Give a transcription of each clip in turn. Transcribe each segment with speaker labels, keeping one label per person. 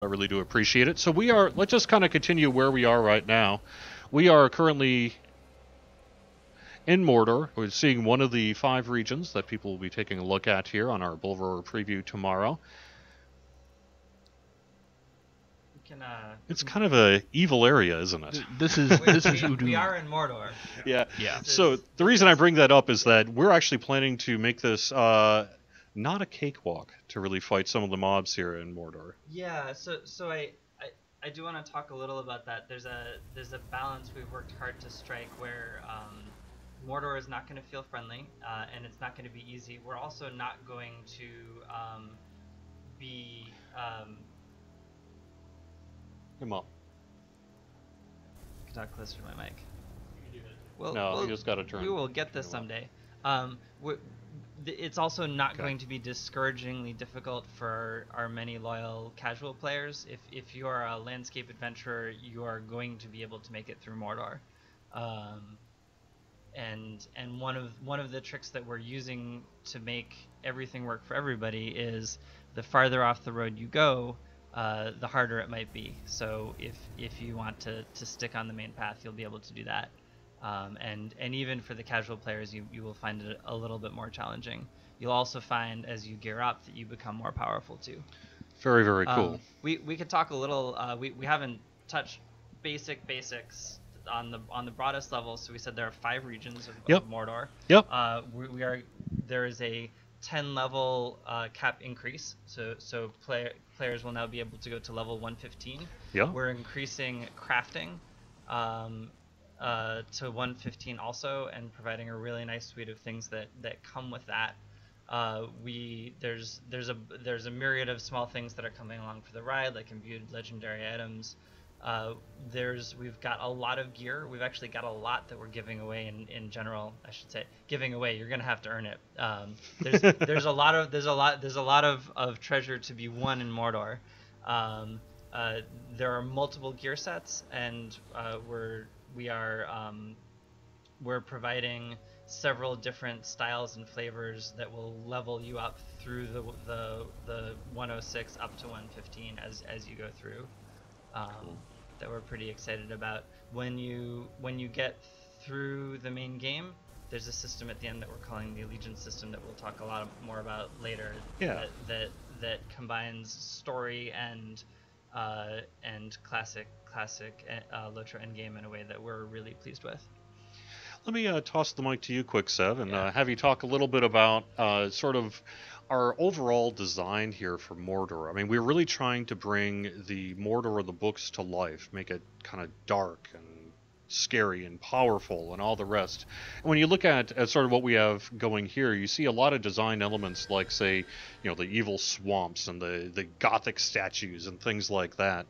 Speaker 1: I really do appreciate it. So let's just kind of continue where we are right now. We are currently in Mordor. We're seeing one of the 5 regions that people will be taking a look at here on our Bullroarer preview tomorrow. It's kind of a evil area, isn't it?
Speaker 2: This is
Speaker 3: we are in Mordor.
Speaker 1: Yeah.
Speaker 2: Yeah.
Speaker 1: So the reason I bring that up is that we're actually planning to make this not a cakewalk to really fight some of the mobs here in Mordor.
Speaker 3: Yeah. So I do want to talk a little about that. There's a balance we've worked hard to strike where Mordor is not going to feel friendly, and it's not going to be easy. We're also not going to be
Speaker 1: Come on.
Speaker 3: I can talk closer to my mic.
Speaker 1: Well, no, you just got to turn.
Speaker 3: We will get this someday. It's also not going to be discouragingly difficult for our many loyal casual players. If you are a landscape adventurer, you are going to be able to make it through Mordor. And one of the tricks that we're using to make everything work for everybody is the farther off the road you go, the harder it might be. So if you want to stick on the main path, you'll be able to do that. And even for the casual players, you will find it a little bit more challenging. You'll also find as you gear up that you become more powerful too.
Speaker 1: Very, very cool.
Speaker 3: We could talk a little. We haven't touched basics on the broadest level. So we said there are 5 regions of Mordor.
Speaker 1: Yep.
Speaker 3: There is a 10 level cap increase. So players will now be able to go to level 115.
Speaker 1: Yeah.
Speaker 3: We're increasing crafting to 115 also, and providing a really nice suite of things that come with that. There's a myriad of small things that are coming along for the ride, like imbued legendary items. We've got a lot of gear. We've actually got a lot that we're giving away in general. I should say giving away. You're gonna have to earn it. There's a lot of treasure to be won in Mordor. There are multiple gear sets, and we're providing several different styles and flavors that will level you up through the 106 up to 115 as you go through. That we're pretty excited about. When you get through the main game, there's a system at the end that we're calling the Allegiance system that we'll talk a lot more about later.
Speaker 1: Yeah.
Speaker 3: That combines story and classic LOTRO endgame in a way that we're really pleased with.
Speaker 1: Let me toss the mic to you, quick, Sev, and have you talk a little bit about sort of our overall design here for Mordor. I mean, we're really trying to bring the Mordor of the books to life, make it kind of dark and scary and powerful and all the rest. And when you look at sort of what we have going here, you see a lot of design elements like, say, the evil swamps and the gothic statues and things like that.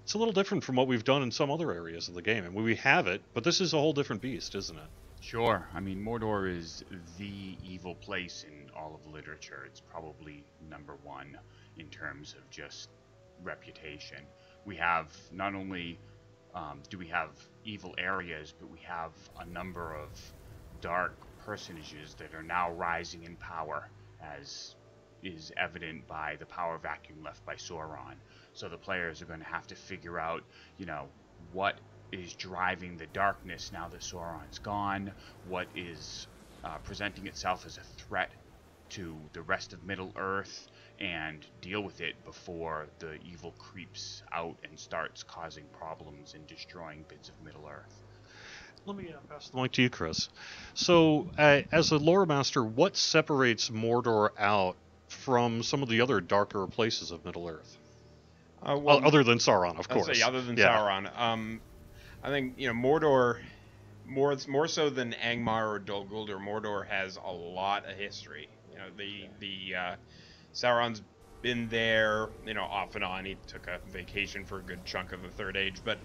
Speaker 1: It's a little different from what we've done in some other areas of the game. I mean, we have it, but this is a whole different beast, isn't it?
Speaker 2: Sure. I mean, Mordor is the evil place in all of literature. It's probably number 1 in terms of just reputation. We have not only do we have evil areas, but we have a number of dark personages that are now rising in power, as is evident by the power vacuum left by Sauron. So the players are going to have to figure out, what is driving the darkness now that Sauron's gone, what is presenting itself as a threat to the rest of Middle-earth, and deal with it before the evil creeps out and starts causing problems and destroying bits of Middle-earth.
Speaker 1: Let me pass the mic to you, Chris. So, as a lore master, what separates Mordor out from some of the other darker places of Middle-earth? Other than Sauron, of course.
Speaker 4: Other than Sauron. I think, Mordor, more so than Angmar or Dol Guldur, Mordor has a lot of history. Sauron's been there, off and on. He took a vacation for a good chunk of the Third Age, but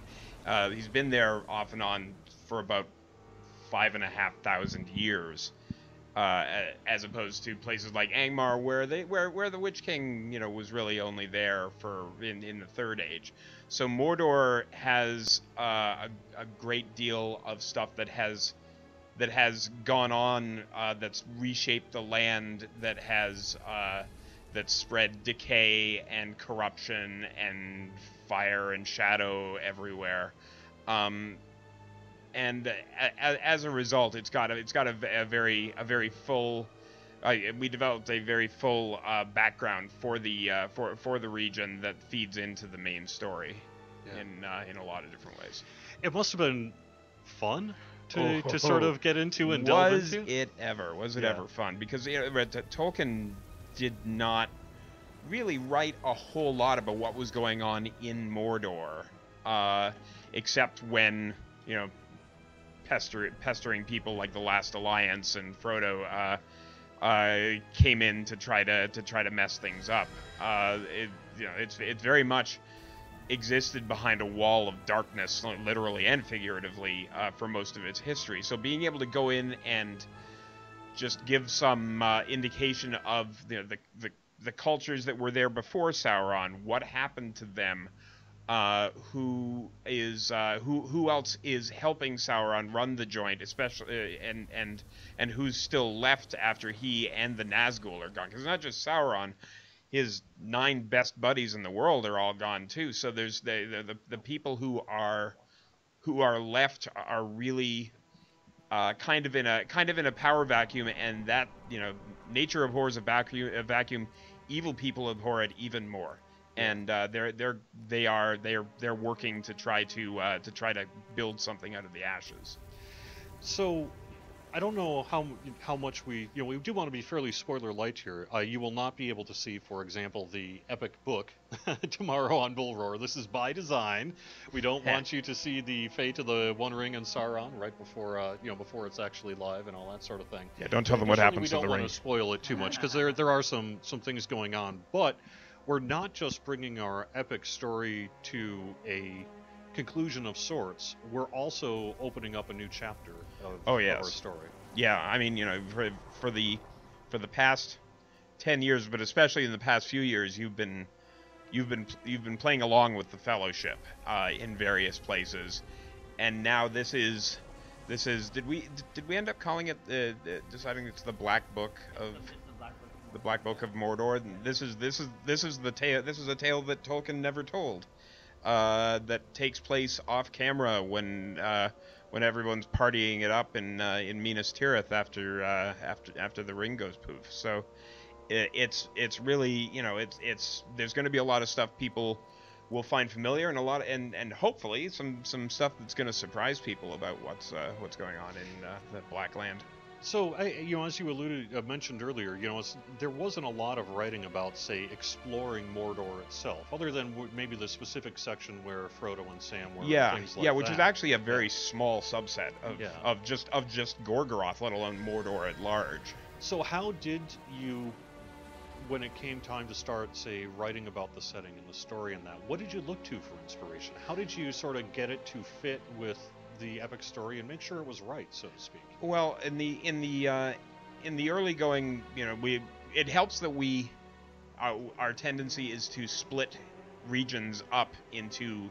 Speaker 4: he's been there off and on for about 5,500 years. As opposed to places like Angmar, where the Witch King, was really only there for in the Third Age. So Mordor has a great deal of stuff that has gone on, that's reshaped the land, that has that spread decay and corruption and fire and shadow everywhere. And as a result, it's got a very full. We developed a very full background for the region that feeds into the main story, in a lot of different ways.
Speaker 1: It must have been fun to sort of get into and delve into.
Speaker 4: Was it ever fun? Because Tolkien did not really write a whole lot about what was going on in Mordor, except when, pestering people like the Last Alliance and Frodo came in to try to mess things up. It's very much existed behind a wall of darkness, literally and figuratively, for most of its history. So being able to go in and just give some indication of the cultures that were there before Sauron, what happened to them, who else is helping Sauron run the joint, especially and who's still left after he and the Nazgul are gone. Because it's not just Sauron. His 9 best buddies in the world are all gone too. So there's the people who are left are really kind of in a power vacuum, and that nature abhors a vacuum. Evil people abhor it even more, and they're working to try to build something out of the ashes.
Speaker 1: So, I don't know how much we do want to be fairly spoiler light here. You will not be able to see, for example, the epic book tomorrow on Bullroarer. This is by design. We don't want you to see the fate of the One Ring and Sauron right before before it's actually live and all that sort of thing.
Speaker 4: Yeah, don't tell them what happens to the ring.
Speaker 1: We don't want to spoil it too much because there are some things going on, but we're not just bringing our epic story to a conclusion of sorts. We're also opening up a new chapter of our story.
Speaker 4: Yeah, I mean, for the past 10 years, but especially in the past few years, you've been playing along with the Fellowship in various places, and now this is did we end up calling it deciding it's the Black Book of the Black Book of Mordor? This is a tale that Tolkien never told. That takes place off camera when everyone's partying it up in Minas Tirith after the ring goes poof. So it's really there's going to be a lot of stuff people will find familiar, and and hopefully some stuff that's going to surprise people about what's going on in the Black Land.
Speaker 1: So, as you mentioned earlier, there wasn't a lot of writing about, say, exploring Mordor itself, other than maybe the specific section where Frodo and Sam were. Things like
Speaker 4: which
Speaker 1: that.
Speaker 4: is actually a very small subset of just Gorgoroth, let alone Mordor at large.
Speaker 1: So, how did you, when it came time to start, say, writing about the setting and the story and that, what did you look to for inspiration? How did you sort of get it to fit with the epic story and make sure it was right, so to speak?
Speaker 4: Well, in the early going, it helps that our tendency is to split regions up into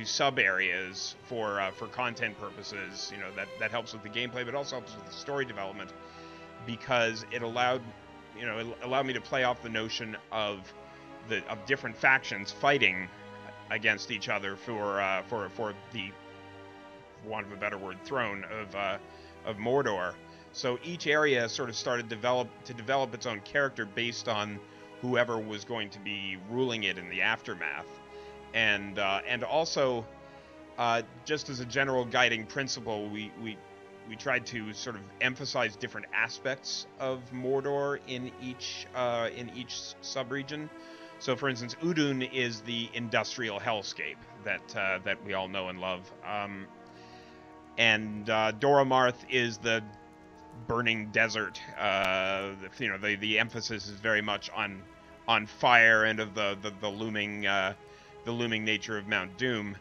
Speaker 4: sub areas for content purposes. That helps with the gameplay, but also helps with the story development, because it allowed me to play off the notion of different factions fighting against each other for the, for want of a better word, throne of Mordor. So each area sort of started to develop its own character based on whoever was going to be ruling it in the aftermath, and also just as a general guiding principle, we tried to sort of emphasize different aspects of Mordor in each subregion. So, for instance, Udun is the industrial hellscape that we all know and love. And Doromarth is the burning desert. The emphasis is very much on fire and of the looming nature of Mount Doom.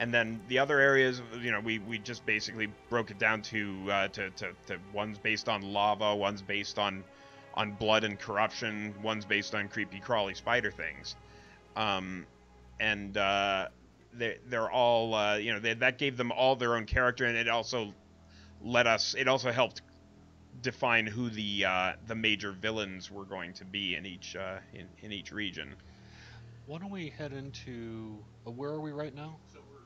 Speaker 4: And then the other areas, we just basically broke it down to one's based on lava, one's based on blood and corruption, one's based on creepy crawly spider things. They're all that gave them all their own character, and it also helped define who the major villains were going to be in each each region.
Speaker 1: Why don't we head into where are we right now?
Speaker 3: So we're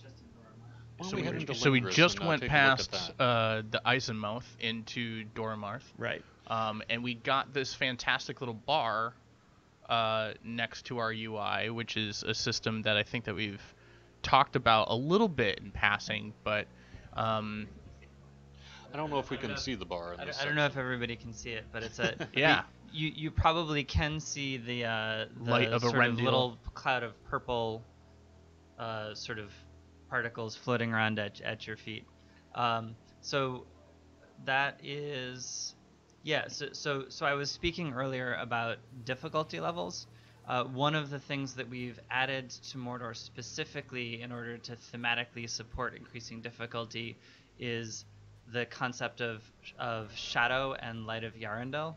Speaker 3: just in Dormar.
Speaker 1: Why don't
Speaker 5: So
Speaker 1: we head into
Speaker 5: we
Speaker 1: Lingris
Speaker 5: just
Speaker 1: and
Speaker 5: went
Speaker 1: take a look at
Speaker 5: past
Speaker 1: that?
Speaker 5: the Eisenmouth into Doromarth.
Speaker 4: Right.
Speaker 5: And we got this fantastic little bar next to our UI, which is a system that I think that we've talked about a little bit in passing, but
Speaker 1: I don't know if we can see the bar. In this
Speaker 3: I don't know if
Speaker 1: section.
Speaker 3: everybody can see it, but it's a
Speaker 5: Yeah.
Speaker 3: You probably can see the
Speaker 5: Light of a
Speaker 3: sort of
Speaker 5: Rendil.
Speaker 3: little cloud of purple sort of particles floating around at your feet. So that is so I was speaking earlier about difficulty levels. One of the things that we've added to Mordor specifically in order to thematically support increasing difficulty is the concept of shadow and light of Yarendel,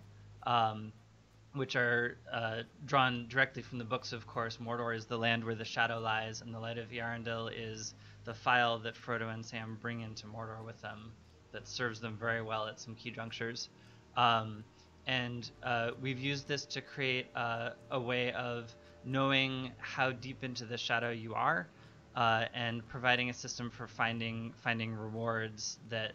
Speaker 3: which are drawn directly from the books. Of course, Mordor is the land where the shadow lies, and the light of Yarendel is the file that Frodo and Sam bring into Mordor with them that serves them very well at some key junctures. And we've used this to create a way of knowing how deep into the shadow you are, and providing a system for finding rewards that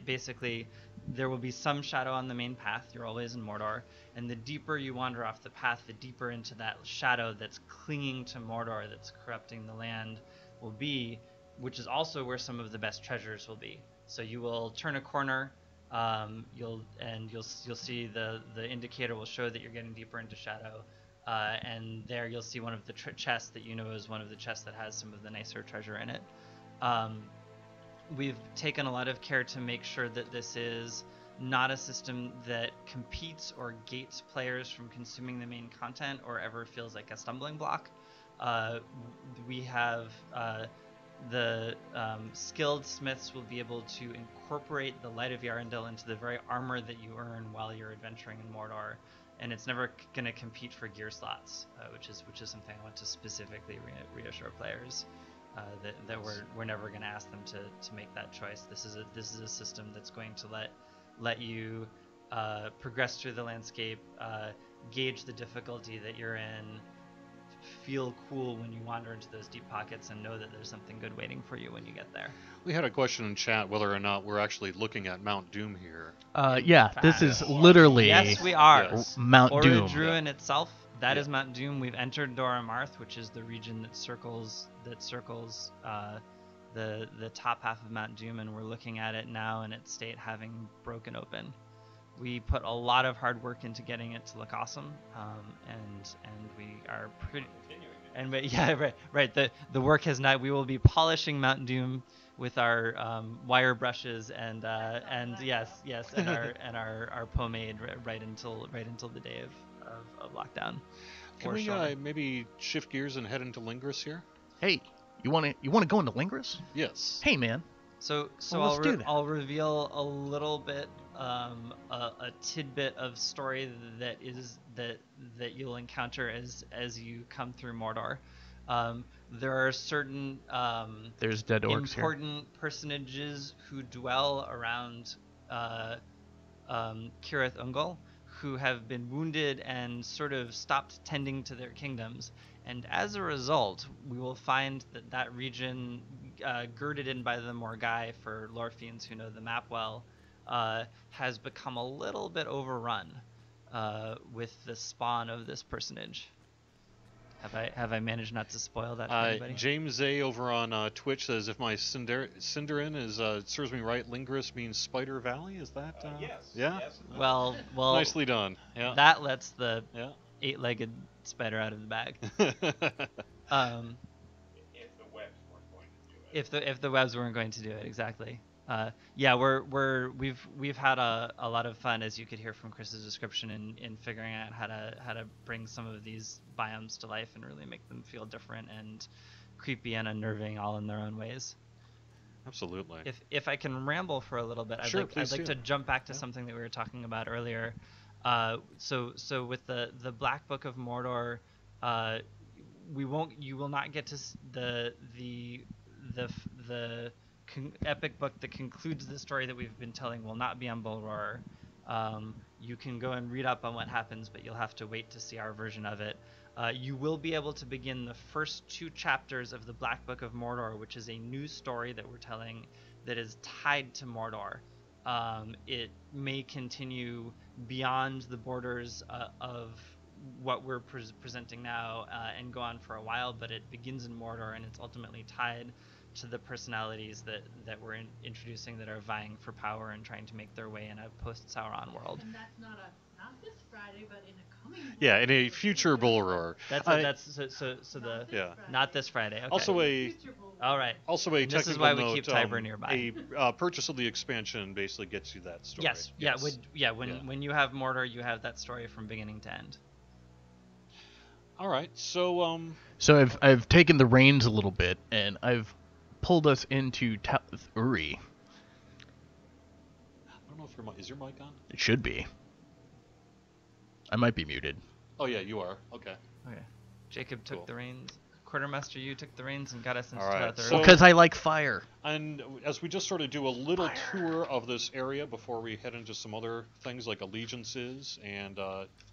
Speaker 3: basically there will be some shadow on the main path. You're always in Mordor, and the deeper you wander off the path, the deeper into that shadow that's clinging to Mordor, that's corrupting the land, will be, which is also where some of the best treasures will be. So you will turn a corner, you'll see the indicator will show that you're getting deeper into shadow, and there you'll see one of the chests that you know is one of the chests that has some of the nicer treasure in it. We've taken a lot of care to make sure that this is not a system that competes or gates players from consuming the main content or ever feels like a stumbling block. We have the skilled smiths will be able to incorporate the Light of Yarendil into the very armor that you earn while you're adventuring in Mordor, and it's never going to compete for gear slots, which is something I want to specifically reassure players. That we're never going to ask them to make that choice. This is a system that's going to let you progress through the landscape, gauge the difficulty that you're in, feel cool when you wander into those deep pockets, and know that there's something good waiting for you when you get there.
Speaker 1: We had a question in chat whether or not we're actually looking at Mount Doom here.
Speaker 5: Yeah, this is literally
Speaker 3: Yes, we are.
Speaker 1: Yes.
Speaker 5: Mount Doom.
Speaker 3: Druin itself. That
Speaker 1: Yeah.
Speaker 3: is Mount Doom. We've entered Doromarth, which is the region that circles the top half of Mount Doom, and we're looking at it now in its state having broken open. We put a lot of hard work into getting it to look awesome, and we are pretty. And right. The work has not. We will be polishing Mount Doom with our wire brushes and yes, and our pomade right until the day of lockdown.
Speaker 1: Can we maybe shift gears and head into Lingris here?
Speaker 5: Hey, you want to go into Lingris?
Speaker 1: Yes.
Speaker 5: Hey, man.
Speaker 3: So
Speaker 5: Well, let's do that.
Speaker 3: I'll reveal a little bit, a tidbit of story that you'll encounter as you come through Mordor. There are certain
Speaker 5: There's dead orcs here.
Speaker 3: important personages who dwell around Cirith Ungol, who have been wounded and sort of stopped tending to their kingdoms. And as a result, we will find that region, girded in by the Morgai for lore fiends who know the map well, has become a little bit overrun with the spawn of this personage. Have I managed not to spoil that for anybody?
Speaker 1: James A over on Twitch says, if my Cinderin is serves me right, Lingris means Spider Valley. Is that?
Speaker 4: Yes.
Speaker 1: Yeah.
Speaker 4: Yes.
Speaker 3: Well,
Speaker 1: Nicely done. Yeah.
Speaker 3: that lets the
Speaker 1: Yeah.
Speaker 3: eight-legged spider out of the bag.
Speaker 4: If the webs weren't going to do it.
Speaker 3: If the webs weren't going to do it, exactly. We've had a lot of fun, as you could hear from Chris's description, in figuring out how to bring some of these biomes to life and really make them feel different and creepy and unnerving, all in their own ways.
Speaker 1: Absolutely.
Speaker 3: If I can ramble for a little bit,
Speaker 1: Sure,
Speaker 3: I'd
Speaker 1: please
Speaker 3: like
Speaker 1: do.
Speaker 3: to jump back to
Speaker 1: Yeah.
Speaker 3: something that we were talking about earlier. So with the Black Book of Mordor, you will not get to the epic book that concludes the story that we've been telling will not be on Bullroarer. You can go and read up on what happens, but you'll have to wait to see our version of it. You will be able to begin the first 2 chapters of the Black Book of Mordor, which is a new story that we're telling that is tied to Mordor. It may continue beyond the borders of what we're presenting now and go on for a while, but it begins in Mordor, and it's ultimately tied to the personalities that we're introducing that are vying for power and trying to make their way in a post-Sauron world.
Speaker 6: And that's not this Friday, but in a coming.
Speaker 1: Yeah, in a future Bullroarer.
Speaker 3: Not this Friday. Okay.
Speaker 1: Also
Speaker 3: All right.
Speaker 1: Also a
Speaker 3: And this is
Speaker 1: technical
Speaker 3: why we
Speaker 1: note,
Speaker 3: keep Tiber nearby.
Speaker 1: A purchase of the expansion basically gets you that story.
Speaker 3: Yes. When you have Mordor, you have that story from beginning to end.
Speaker 1: All right. So
Speaker 5: So I've taken the reins a little bit, and I've pulled us into Talith Uri.
Speaker 1: I don't know if is your mic on?
Speaker 5: It should be. I might be muted.
Speaker 1: Oh yeah, you are. Okay.
Speaker 3: Okay. Jacob took
Speaker 1: Cool.
Speaker 3: the reins. Quartermaster, you took the reins and got us into
Speaker 1: All right,
Speaker 3: Talith Uri.
Speaker 1: so-
Speaker 5: Because I like fire.
Speaker 1: And as we just sort of do a little tour of this area before we head into some other things like allegiances and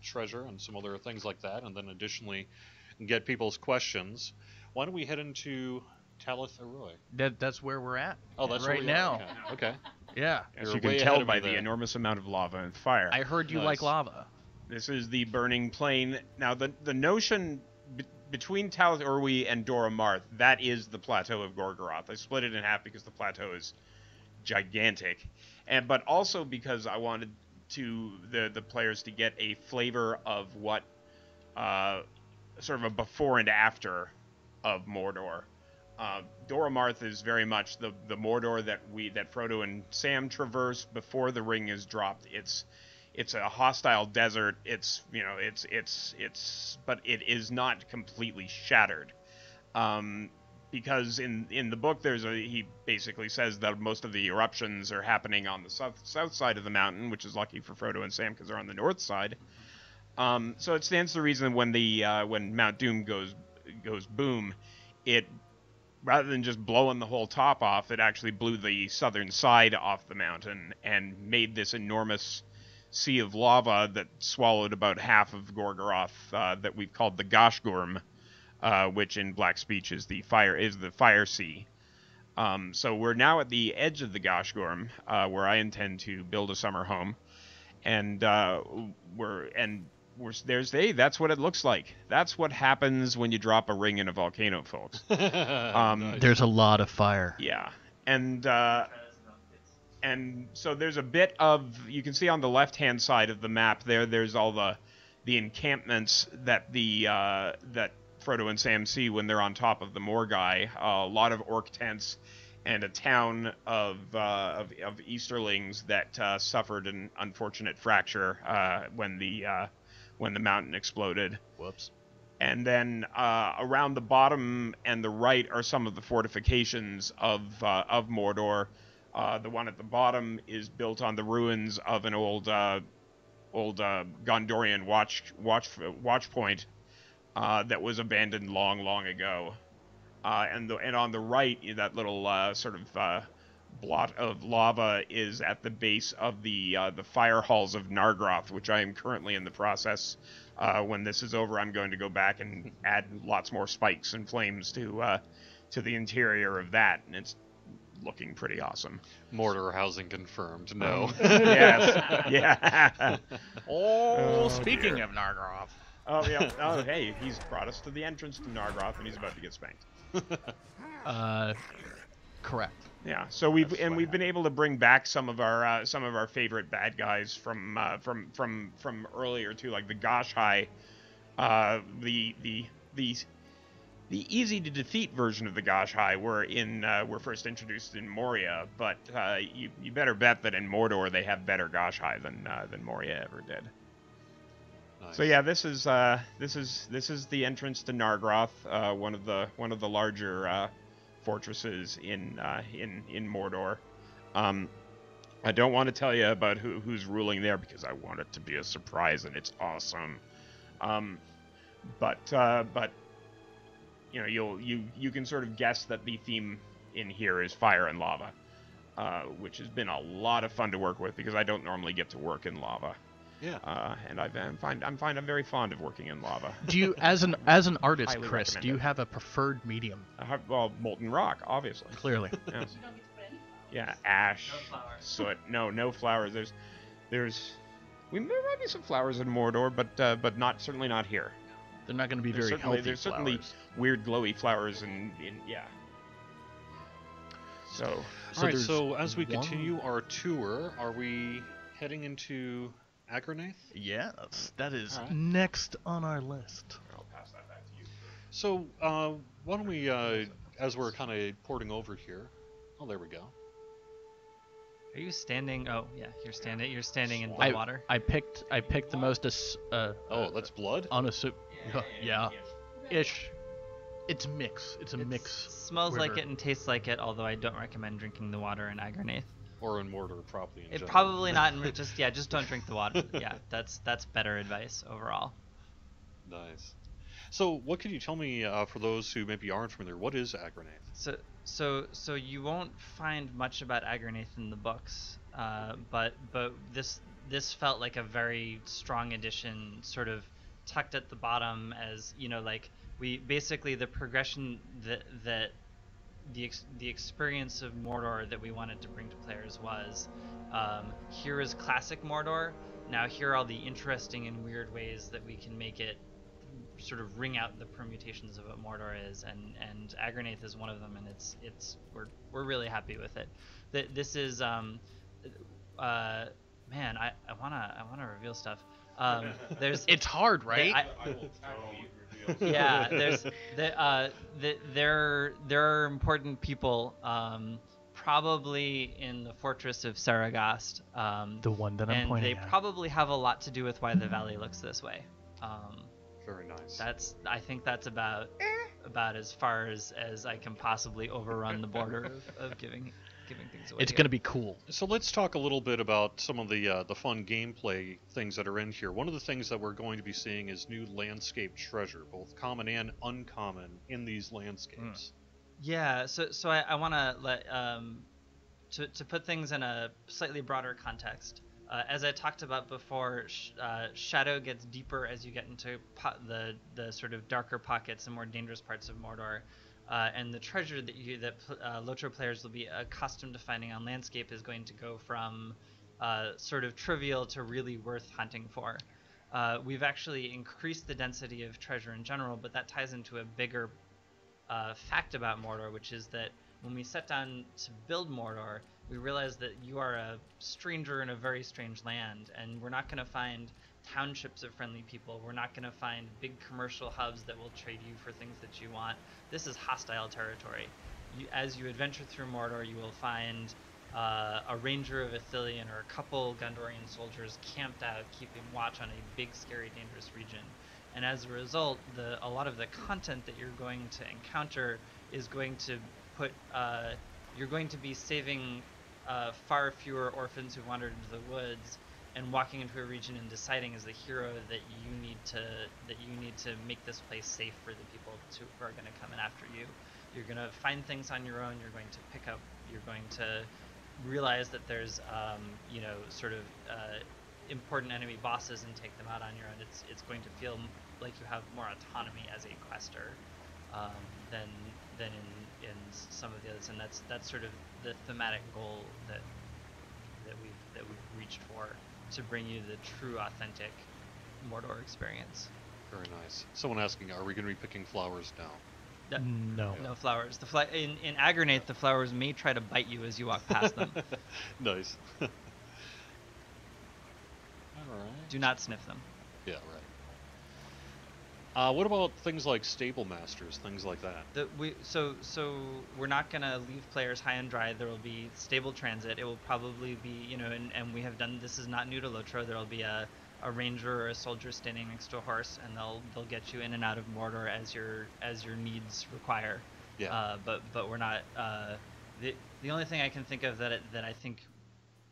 Speaker 1: treasure and some other things like that, and then additionally get people's questions, why don't we head into Talith Uri?
Speaker 5: That's where we're at.
Speaker 1: Oh, that's
Speaker 5: right
Speaker 1: where we are.
Speaker 5: now.
Speaker 1: Okay.
Speaker 5: Yeah.
Speaker 4: As
Speaker 1: You're
Speaker 4: you
Speaker 1: way
Speaker 4: can
Speaker 1: ahead
Speaker 4: tell
Speaker 1: of
Speaker 4: by
Speaker 1: me
Speaker 4: the
Speaker 1: there.
Speaker 4: enormous amount of lava and fire.
Speaker 5: I heard you
Speaker 1: Nice.
Speaker 5: like lava.
Speaker 4: This is the burning plain. Now, the notion between Talith Uri and Dora Marth, that is the plateau of Gorgoroth. I split it in half because the plateau is gigantic, but also because I wanted the players to get a flavor of what sort of a before and after of Mordor. Dora Marth is very much the Mordor that Frodo and Sam traverse before the ring is dropped. It's a hostile desert. But it is not completely shattered. Because in the book he basically says that most of the eruptions are happening on the south side of the mountain, which is lucky for Frodo and Sam because they're on the north side. So it stands to reason when Mount Doom goes boom, it, rather than just blowing the whole top off, it actually blew the southern side off the mountain and made this enormous sea of lava that swallowed about half of Gorgoroth, that we've called the Goshgorm, which in Black speech is the fire sea. So we're now at the edge of the Goshgorm, where I intend to build a summer home, and that's what it looks like. That's what happens when you drop a ring in a volcano, folks.
Speaker 1: Nice.
Speaker 5: There's a lot of fire.
Speaker 4: Yeah, and so there's a bit of, you can see on the left-hand side of the map there's all the encampments that that Frodo and Sam see when they're on top of the Morgai. A lot of orc tents and a town of Easterlings that suffered an unfortunate fracture when the mountain exploded.
Speaker 5: Whoops.
Speaker 4: And then around the bottom and the right are some of the fortifications of Mordor. The one at the bottom is built on the ruins of an old Gondorian watch point that was abandoned long ago. And on the right, that little sort of blot of lava is at the base of the fire halls of Nargroth, which I am currently in the process. When this is over, I'm going to go back and add lots more spikes and flames to the interior of that, and it's looking pretty awesome.
Speaker 1: Mordor housing confirmed. No.
Speaker 4: Yes. Yeah.
Speaker 5: Oh,
Speaker 4: Oh,
Speaker 5: speaking
Speaker 4: dear.
Speaker 5: of Nargroth.
Speaker 4: Oh yeah. Oh hey, he's brought us to the entrance to Nargroth, and he's about to get spanked.
Speaker 5: Correct.
Speaker 4: Yeah. So we've
Speaker 1: That's what
Speaker 4: been able to bring back some of our favorite bad guys from earlier too, like the Goshai, the easy to defeat version of the Goshai were first introduced in Moria, but you better bet that in Mordor they have better Goshai than Moria ever did.
Speaker 1: Nice.
Speaker 4: So yeah, this is the entrance to Nargroth, one of the larger fortresses in Mordor. I don't want to tell you about who's ruling there because I want it to be a surprise and it's awesome. But you know, you can sort of guess that the theme in here is fire and lava, which has been a lot of fun to work with because I don't normally get to work in lava.
Speaker 1: Yeah.
Speaker 4: And I'm very fond of working in lava.
Speaker 5: Do you, as an artist,
Speaker 4: Highly
Speaker 5: Chris,
Speaker 4: recommend
Speaker 5: do you
Speaker 4: it.
Speaker 5: have a preferred medium?
Speaker 4: Well, molten rock, obviously.
Speaker 5: Clearly.
Speaker 4: Yes.
Speaker 6: You don't get to put any flowers.
Speaker 4: Yeah, ash,
Speaker 3: No flowers.
Speaker 4: soot. No flowers. There might be some flowers in Mordor, but certainly not here.
Speaker 5: They're not going to be
Speaker 4: There's
Speaker 5: very
Speaker 4: certainly,
Speaker 5: healthy
Speaker 4: there's certainly
Speaker 5: flowers.
Speaker 4: weird glowy flowers in yeah. So
Speaker 1: All right,
Speaker 5: there's
Speaker 1: so as we
Speaker 5: one-
Speaker 1: continue our tour, are we heading into Agraнаth?
Speaker 5: Yes, that is
Speaker 1: Alright.
Speaker 5: next on our list.
Speaker 4: I'll pass that back to you.
Speaker 1: So why don't we, as we're kind of porting over here, oh, there we go.
Speaker 3: Are you standing? Oh, yeah, you're standing. You're standing in the water.
Speaker 5: I picked the most
Speaker 1: Oh, that's blood?
Speaker 5: unassuming. Yeah, ish. It's mix. It's a mix.
Speaker 3: Smells like
Speaker 5: river.
Speaker 3: it and tastes like it. Although I don't recommend drinking the water in Agraнаth.
Speaker 1: Or in Mordor, probably in
Speaker 3: It
Speaker 1: general.
Speaker 3: probably not. Just don't drink the water. Yeah, that's better advice overall.
Speaker 1: Nice. So what could you tell me, for those who maybe aren't familiar, what is Agraнаth?
Speaker 3: So you won't find much about Agraнаth in the books, but this felt like a very strong addition, sort of tucked at the bottom, as you know, like we basically the progression that the experience of Mordor that we wanted to bring to players was, here is classic Mordor. Now here are all the interesting and weird ways that we can make it sort of ring out the permutations of what Mordor is, and Agraнаth is one of them, and we're really happy with it. This is man, I wanna reveal stuff. There's
Speaker 5: It's hard, right?
Speaker 4: I will totally reveal.
Speaker 3: yeah, there are important people, probably in the fortress of Saragast,
Speaker 5: The one that I'm
Speaker 3: and
Speaker 5: pointing
Speaker 3: they
Speaker 5: at.
Speaker 3: probably have a lot to do with why the valley looks this way.
Speaker 1: Very nice.
Speaker 3: I think that's about as far as I can possibly overrun the border of giving things away.
Speaker 5: It's
Speaker 3: here.
Speaker 5: gonna be cool.
Speaker 1: So let's talk a little bit about some of the fun gameplay things that are in here. One of the things that we're going to be seeing is new landscape treasure, both common and uncommon, in these landscapes.
Speaker 3: Yeah, so I want to let to put things in a slightly broader context. As I talked about before, shadow gets deeper as you get into the sort of darker pockets and more dangerous parts of Mordor, and the treasure that LOTRO players will be accustomed to finding on landscape is going to go from sort of trivial to really worth hunting for. We've actually increased the density of treasure in general, but that ties into a bigger fact about Mordor, which is that when we set down to build Mordor, we realized that you are a stranger in a very strange land, and we're not going to find townships of friendly people. We're not going to find big commercial hubs that will trade you for things that you want. This is hostile territory. As you adventure through Mordor, you will find a ranger of Ithilien or a couple Gondorian soldiers camped out, keeping watch on a big, scary, dangerous region. And as a result, a lot of the content that you're going to encounter is going to put you're going to be saving far fewer orphans who wandered into the woods and walking into a region and deciding as the hero that you need to make this place safe for the people who are going to come in after you. You're going to find things on your own. You're going to pick up. You're going to realize that there's sort of important enemy bosses and take them out on your own. It's going to feel like you have more autonomy as a quester than in some of the others, and that's sort of the thematic goal that we've reached for, to bring you the true, authentic Mordor experience.
Speaker 1: Very nice. Someone asking, are we going to be picking flowers now?
Speaker 5: No.
Speaker 3: No flowers. In Agraнаth, the flowers may try to bite you as you walk past them.
Speaker 1: Nice. All right.
Speaker 3: Do not sniff them.
Speaker 1: Yeah, right. What about things like stable masters, things like that?
Speaker 3: So we're not gonna leave players high and dry. There will be stable transit. It will probably be, and we have done. This is not new to LOTRO. There will be a ranger or a soldier standing next to a horse, and they'll get you in and out of Mordor as your needs require.
Speaker 1: Yeah.
Speaker 3: But we're not. The only thing I can think of that I think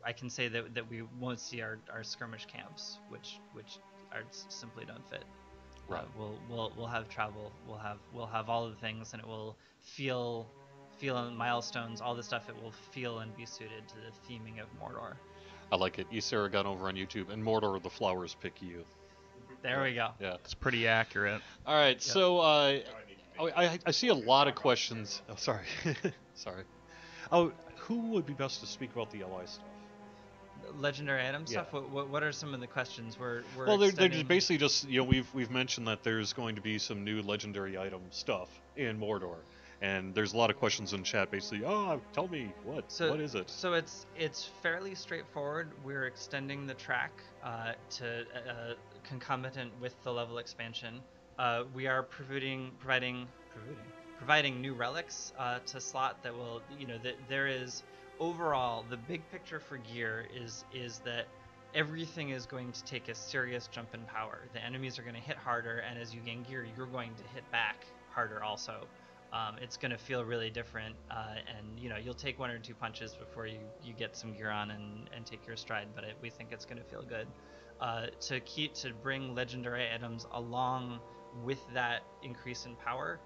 Speaker 3: I can say that we won't see are skirmish camps, which simply don't fit.
Speaker 1: Right.
Speaker 3: We'll have travel. We'll have all of the things, and it will feel feel and milestones, all the stuff, it will feel and be suited to the theming of Mordor.
Speaker 1: I like it. Ysaragon over on YouTube, and Mordor, the flowers pick you.
Speaker 3: There we go.
Speaker 1: Yeah.
Speaker 5: It's pretty accurate.
Speaker 1: All right, so I see a lot of questions. Oh, sorry. Sorry. Oh, who would be best to speak about the LI stuff?
Speaker 3: Legendary item
Speaker 1: Yeah.
Speaker 3: stuff. What are some of the questions we're
Speaker 1: Well, they're
Speaker 3: extending?
Speaker 1: just basically just, we've mentioned that there's going to be some new legendary item stuff in Mordor, and there's a lot of questions in chat basically. Oh, tell me what is it?
Speaker 3: So it's fairly straightforward. We're extending the track to concomitant with the level expansion. We are providing new relics to slot that will, that there is overall the big picture for gear is that everything is going to take a serious jump in power. The enemies are going to hit harder, and as you gain gear, you're going to hit back harder also. It's going to feel really different, and you'll take 1 or 2 punches before you get some gear on and take your stride, but we think it's going to feel good. To bring legendary items along with that increase in power,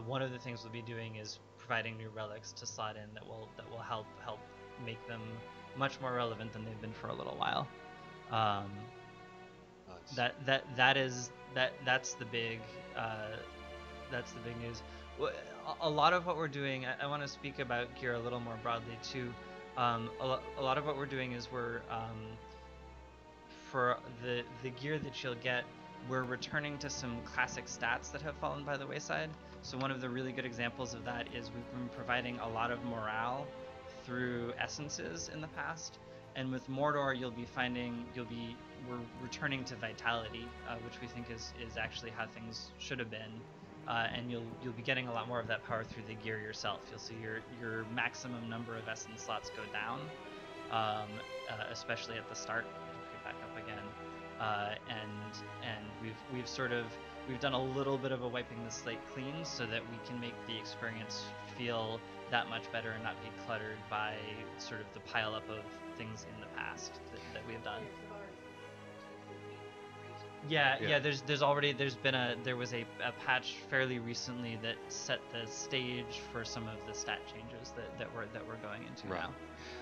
Speaker 3: one of the things we'll be doing is providing new relics to slot in that will help make them much more relevant than they've been for a little while.
Speaker 1: Nice.
Speaker 3: That's the big news. A lot of what we're doing, I want to speak about gear a little more broadly too. A lot of what we're doing is we're for the gear that you'll get, we're returning to some classic stats that have fallen by the wayside. So one of the really good examples of that is we've been providing a lot of morale through essences in the past, and with Mordor we're returning to vitality, which we think is actually how things should have been, and you'll be getting a lot more of that power through the gear yourself. You'll see your maximum number of essence slots go down, especially at the start. Pick back up again, and we've done a little bit of a wiping the slate clean so that we can make the experience feel that much better and not be cluttered by sort of the pile up of things in the past that we've done. Yeah. There was a patch fairly recently that set the stage for some of the stat changes that we're going into
Speaker 1: Right.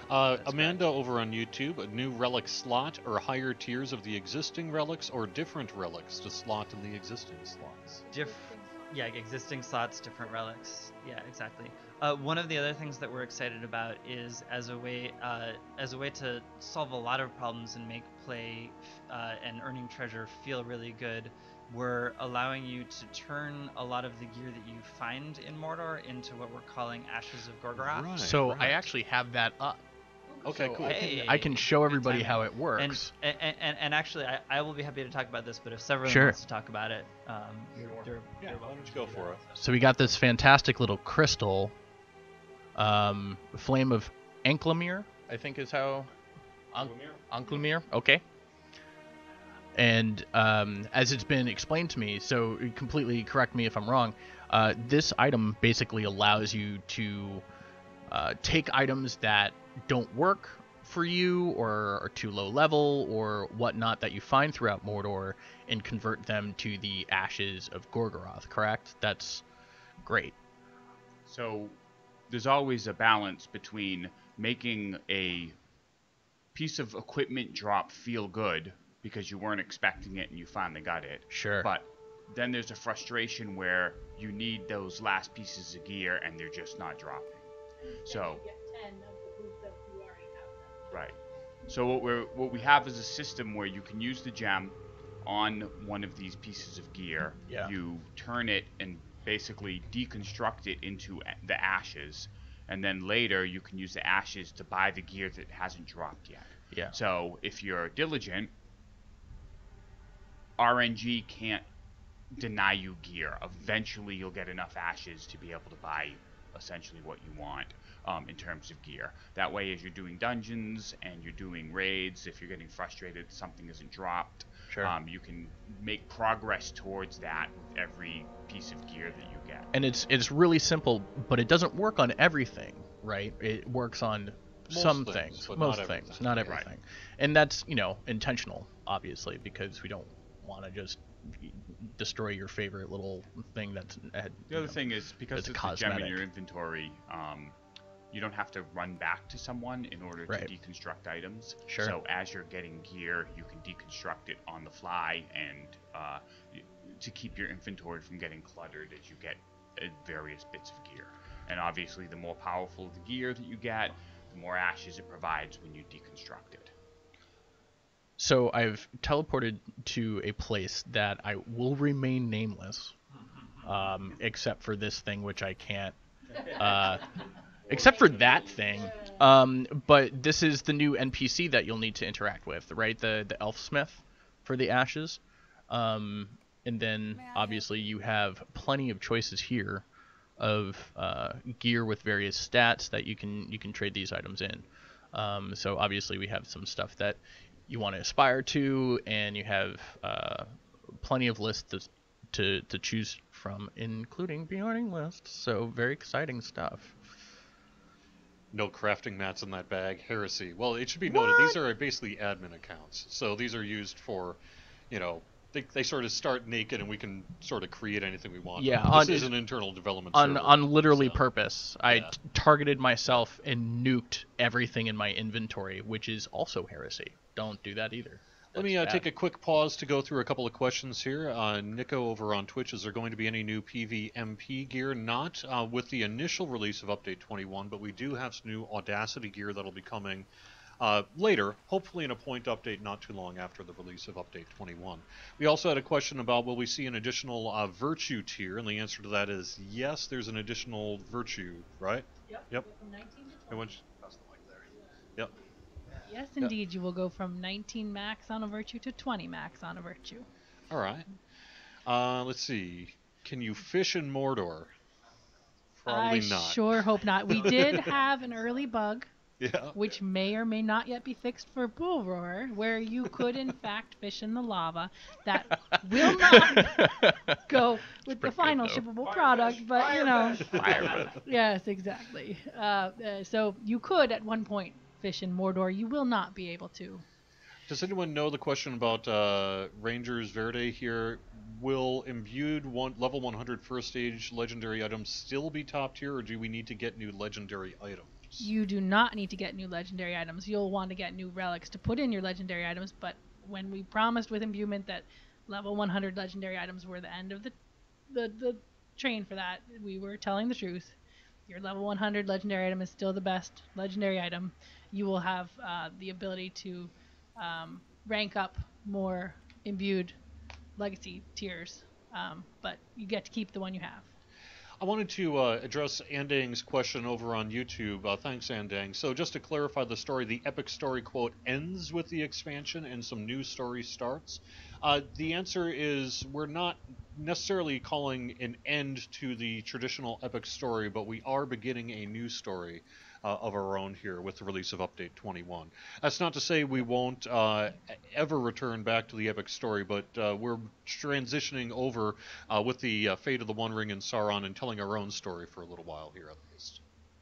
Speaker 3: now.
Speaker 1: Amanda over on YouTube, a new relic slot or higher tiers of the existing relics, or different relics to slot in the existing slots?
Speaker 3: Existing slots, different relics. Yeah, exactly. One of the other things that we're excited about is as a way to solve a lot of problems and make play and earning treasure feel really good. We're allowing you to turn a lot of the gear that you find in Mordor into what we're calling Ashes of Gorgoroth.
Speaker 1: Right,
Speaker 5: So
Speaker 1: right.
Speaker 5: I actually have that up.
Speaker 1: Okay,
Speaker 5: So
Speaker 1: cool.
Speaker 5: I can show everybody
Speaker 3: timing.
Speaker 5: how it works.
Speaker 3: And actually, I will be happy to talk about this, but if Severin
Speaker 5: Sure.
Speaker 3: wants to talk about it, you're
Speaker 1: Yeah, why
Speaker 3: welcome
Speaker 1: don't you
Speaker 3: to
Speaker 1: go
Speaker 3: do
Speaker 1: for
Speaker 3: that.
Speaker 1: it?
Speaker 5: So we got this fantastic little crystal, flame of Anklamir, I think is how. Anklamir, okay. And as it's been explained to me, so completely correct me if I'm wrong, this item basically allows you to take items that don't work for you or are too low level or whatnot that you find throughout Mordor and convert them to the Ashes of Gorgoroth, correct? That's great.
Speaker 2: So there's always a balance between making a piece of equipment drop feel good because you weren't expecting it and you finally got it.
Speaker 5: Sure.
Speaker 2: But then there's a frustration where you need those last pieces of gear and they're just not dropping. So
Speaker 6: You get 10 of the boots that you already have.
Speaker 2: right. So what we have is a system where you can use the gem on one of these pieces of gear.
Speaker 5: Yeah.
Speaker 2: You turn it and basically deconstruct it into the ashes, and then later you can use the ashes to buy the gear that hasn't dropped yet.
Speaker 5: Yeah.
Speaker 2: So if you're diligent, RNG can't deny you gear. Eventually you'll get enough ashes to be able to buy essentially what you want in terms of gear. That way, as you're doing dungeons and you're doing raids, if you're getting frustrated something isn't dropped,
Speaker 5: Sure.
Speaker 2: you can make progress towards that with every piece of gear that you get.
Speaker 5: And it's really simple, but it doesn't work on everything, right? It works on
Speaker 1: Most
Speaker 5: some
Speaker 1: things,
Speaker 5: things,
Speaker 1: but
Speaker 5: most
Speaker 1: not
Speaker 5: things,
Speaker 1: everything.
Speaker 5: not
Speaker 1: Right.
Speaker 5: everything. And that's, intentional, obviously, because we don't want to just destroy your favorite little thing that's
Speaker 2: The other thing is, because
Speaker 5: it's
Speaker 2: it's a gem in
Speaker 5: cosmetic.
Speaker 2: your inventory, you don't have to run back to someone in order to
Speaker 5: Right.
Speaker 2: deconstruct items.
Speaker 5: Sure.
Speaker 2: So as you're getting gear, you can deconstruct it on the fly, and to keep your inventory from getting cluttered as you get various bits of gear. And obviously, the more powerful the gear that you get, the more ashes it provides when you deconstruct it.
Speaker 5: So I've teleported to a place that I will remain nameless, except for this thing, which I can't. Except for that thing. But this is the new NPC that you'll need to interact with, right? The elf smith for the ashes. And then obviously you have plenty of choices here of gear with various stats that you can trade these items in. So obviously we have some stuff that you want to aspire to, and you have plenty of lists to choose from, including Bjorning lists. So very exciting stuff.
Speaker 1: No crafting mats in that bag. Heresy. Well, it should be noted, these are basically admin accounts. So these are used for, they sort of start naked and we can sort of create anything we want.
Speaker 5: Yeah,
Speaker 1: this is an internal development server.
Speaker 5: On literally
Speaker 1: so,
Speaker 5: purpose. I
Speaker 1: yeah.
Speaker 5: targeted myself and nuked everything in my inventory, which is also heresy. Don't do that either.
Speaker 1: Let me take a quick pause to go through a couple of questions here. Nico over on Twitch, is there going to be any new PvMP gear? Not with the initial release of Update 21, but we do have some new Audacity gear that'll be coming later, hopefully in a point update not too long after the release of Update 21. We also had a question about, will we see an additional Virtue tier? And the answer to that is yes, there's an additional Virtue, right? Yep.
Speaker 6: From 19 to 20.
Speaker 1: Everyone should pass the mic there. Yep.
Speaker 6: Yes, indeed, you will go from 19 max on a virtue to 20 max on a virtue.
Speaker 1: All right. Let's see. Can you fish in Mordor? Probably
Speaker 6: I
Speaker 1: not.
Speaker 6: sure hope not. We did have an early bug,
Speaker 1: Yeah.
Speaker 6: which may or may not yet be fixed for Bullroarer, where you could in fact fish in the lava. That will not go with the final shippable product, but yes, exactly. So you could at one point fish in Mordor. You will not be able to.
Speaker 1: Does anyone know the question about Rangers Verde here? Will imbued level 100 first stage legendary items still be top tier, or do we need to get new legendary items?
Speaker 6: You do not need to get new legendary items. You'll want to get new relics to put in your legendary items, but when we promised with imbuement that level 100 legendary items were the end of the train for that, we were telling the truth. Your level 100 legendary item is still the best legendary item. You will have the ability to rank up more imbued legacy tiers, but you get to keep the one you have.
Speaker 1: I wanted to address Andang's question over on YouTube. Thanks, Andang. So just to clarify the story, the epic story quote ends with the expansion and some new story starts. The answer is we're not necessarily calling an end to the traditional epic story, but we are beginning a new story of our own here with the release of Update 21. That's not to say we won't ever return back to the epic story, but we're transitioning over with the fate of the One Ring and Sauron and telling our own story for a little while here at least.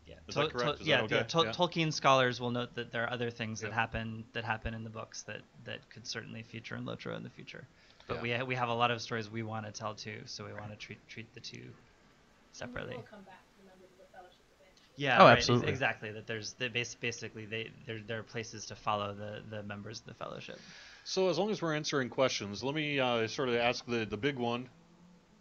Speaker 3: Yeah,
Speaker 1: Is that correct? Is
Speaker 3: yeah,
Speaker 1: that okay?
Speaker 3: yeah. Tolkien scholars will note that there are other things that happen in the books that could certainly feature in LOTRO in the future. But we have a lot of stories we want to tell too, so we want to treat the two separately.
Speaker 6: We'll come back to members of the fellowship eventually.
Speaker 3: Yeah,
Speaker 5: Oh,
Speaker 3: right,
Speaker 5: absolutely.
Speaker 3: exactly. That there's basically there are places to follow the members of the fellowship.
Speaker 1: So as long as we're answering questions, let me sort of ask the big one,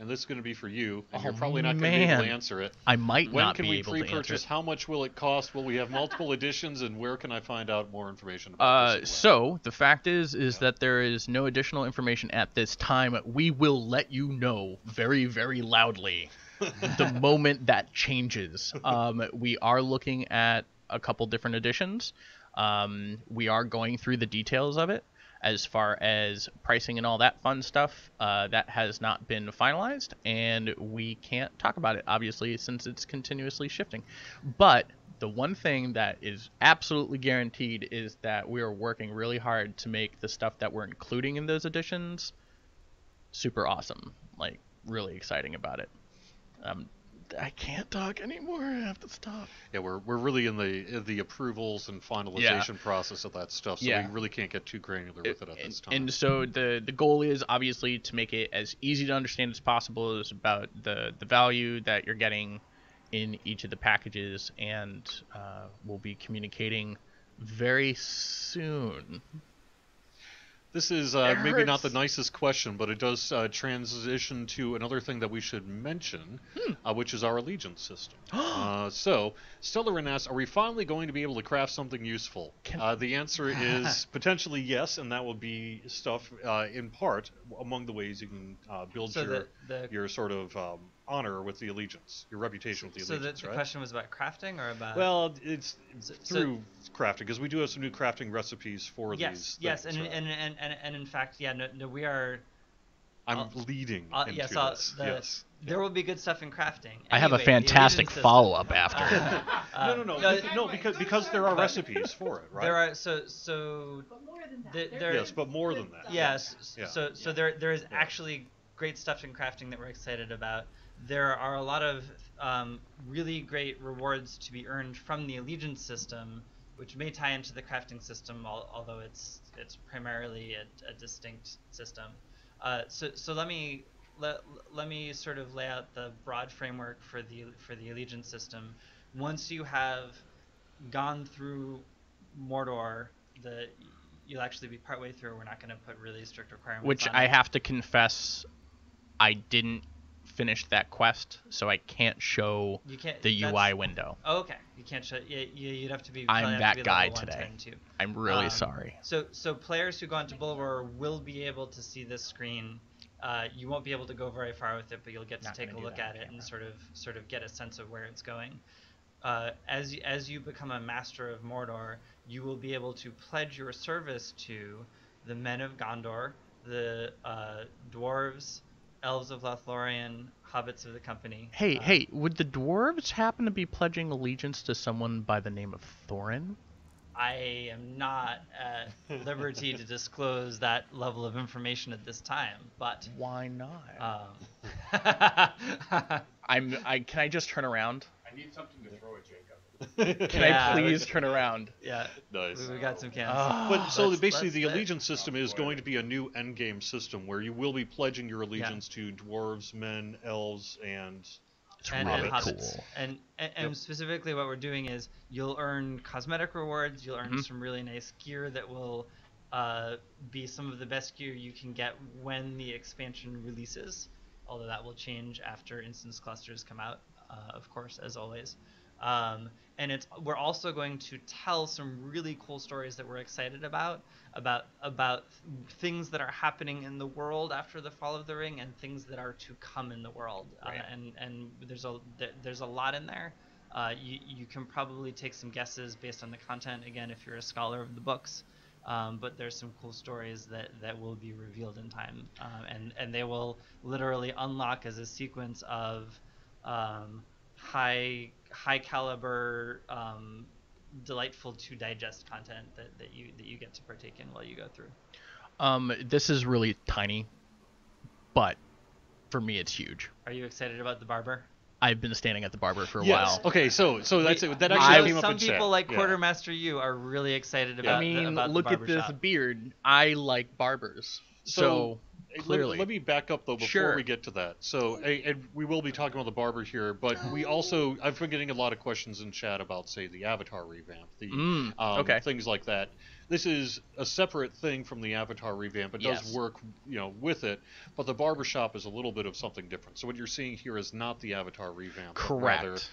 Speaker 1: and this is going to be for you, and you're probably not going to be able to answer it.
Speaker 5: I might
Speaker 1: When
Speaker 5: not
Speaker 1: can
Speaker 5: be
Speaker 1: we
Speaker 5: able to answer
Speaker 1: pre-purchase?
Speaker 5: it.
Speaker 1: How much will it cost? Will we have multiple editions? And where can I find out more information about this?
Speaker 5: So the fact is that there is no additional information at this time. We will let you know very, very loudly the moment that changes. We are looking at a couple different editions. We are going through the details of it. As far as pricing and all that fun stuff, that has not been finalized, and we can't talk about it, obviously, since it's continuously shifting. But the one thing that is absolutely guaranteed is that we are working really hard to make the stuff that we're including in those editions super awesome. Like, really exciting about it. I can't talk anymore. I have to stop.
Speaker 1: Yeah, we're really in the approvals and finalization process of that stuff, so we really can't get too granular with it at this time.
Speaker 5: And so the goal is obviously to make it as easy to understand as possible. Is about the value that you're getting in each of the packages, and we'll be communicating very soon.
Speaker 1: This is maybe not the nicest question, but it does transition to another thing that we should mention, which is our allegiance system. So, Stellarin asks, are we finally going to be able to craft something useful? The answer is potentially yes, and that will be stuff, in part, among the ways you can build your sort of honor with the allegiance, your reputation with the allegiance,
Speaker 3: So the
Speaker 1: right?
Speaker 3: question was about crafting or about...
Speaker 1: Well, it's through crafting, because we do have some new crafting recipes for these
Speaker 3: Yes,
Speaker 1: things,
Speaker 3: and,
Speaker 1: right?
Speaker 3: and in fact, yeah, no, we are...
Speaker 1: I'm leading into this. Yes.
Speaker 3: There will be good stuff in crafting.
Speaker 5: I have a
Speaker 3: Anyway,
Speaker 5: fantastic follow-up after.
Speaker 1: No, because there are recipes for it, right?
Speaker 3: There are so.
Speaker 6: But more than that.
Speaker 1: Yes, but more than that.
Speaker 3: Yes.
Speaker 1: Yeah.
Speaker 3: So there is actually great stuff in crafting that we're excited about. There are a lot of really great rewards to be earned from the allegiance system, which may tie into the crafting system, although it's primarily a distinct system. So let me sort of lay out the broad framework for the allegiance system. Once you have gone through Mordor, you'll actually be partway through. We're not going to put really strict requirements.
Speaker 5: Which
Speaker 3: on
Speaker 5: I
Speaker 3: it.
Speaker 5: have to confess, I didn't finish that quest, so I can't show the UI window.
Speaker 3: Oh, okay. You can't show. You'd have to be.
Speaker 5: I'm that guy
Speaker 3: level
Speaker 5: today.
Speaker 3: 110 too.
Speaker 5: I'm really sorry.
Speaker 3: So players who go into Bullroarer will be able to see this screen. You won't be able to go very far with it, but you'll get to take a look at it and sort of get a sense of where it's going. As you become a master of Mordor, you will be able to pledge your service to the men of Gondor, the dwarves, elves of Lothlorien, hobbits of the company.
Speaker 5: Hey, would the dwarves happen to be pledging allegiance to someone by the name of Thorin?
Speaker 3: I am not at liberty to disclose that level of information at this time, but
Speaker 5: why not? Can I just turn around?
Speaker 2: I need something to throw at Jacob.
Speaker 5: Can I please turn around?
Speaker 3: Yeah.
Speaker 1: Nice.
Speaker 3: We got some cans.
Speaker 1: But so basically, the allegiance system is going to be a new endgame system where you will be pledging your allegiance to dwarves, men, elves, and
Speaker 3: hobbits. And specifically, what we're doing is you'll earn cosmetic rewards. You'll earn some really nice gear that will be some of the best gear you can get when the expansion releases. Although that will change after instance clusters come out, of course, as always. And we're also going to tell some really cool stories that we're excited about things that are happening in the world after the Fall of the Ring and things that are to come in the world.
Speaker 5: Right.
Speaker 3: And there's a lot in there. You can probably take some guesses based on the content, again, if you're a scholar of the books. But there's some cool stories that will be revealed in time, and they will literally unlock as a sequence of high caliber, delightful to digest content that you get to partake in while you go through.
Speaker 5: This is really tiny, but for me it's huge.
Speaker 3: Are you excited about the barber?
Speaker 5: I've been standing at the barber for a
Speaker 1: yes.
Speaker 5: while.
Speaker 1: Okay, so that's it. That actually came up in chat.
Speaker 3: Some people like Quartermaster U are really excited about.
Speaker 5: I mean,
Speaker 3: about
Speaker 5: look
Speaker 3: the
Speaker 5: at this beard. I like barbers. So clearly,
Speaker 1: let me back up though before we get to that. So, and we will be talking about the barber here, but we also I've been getting a lot of questions in chat about, say, the avatar revamp, things like that. This is a separate thing from the avatar revamp. It does work, with it, but the barbershop is a little bit of something different. So what you're seeing here is not the avatar revamp,
Speaker 5: correct.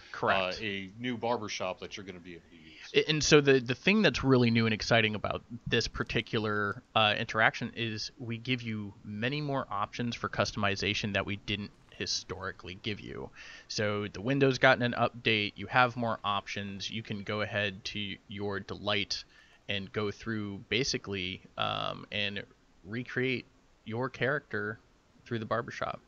Speaker 1: A new barbershop that you're going to be able to use.
Speaker 5: And so the thing that's really new and exciting about this particular interaction is we give you many more options for customization that we didn't historically give you. So the window's gotten an update. You have more options. You can go ahead to your delight and go through basically and recreate your character through the barbershop.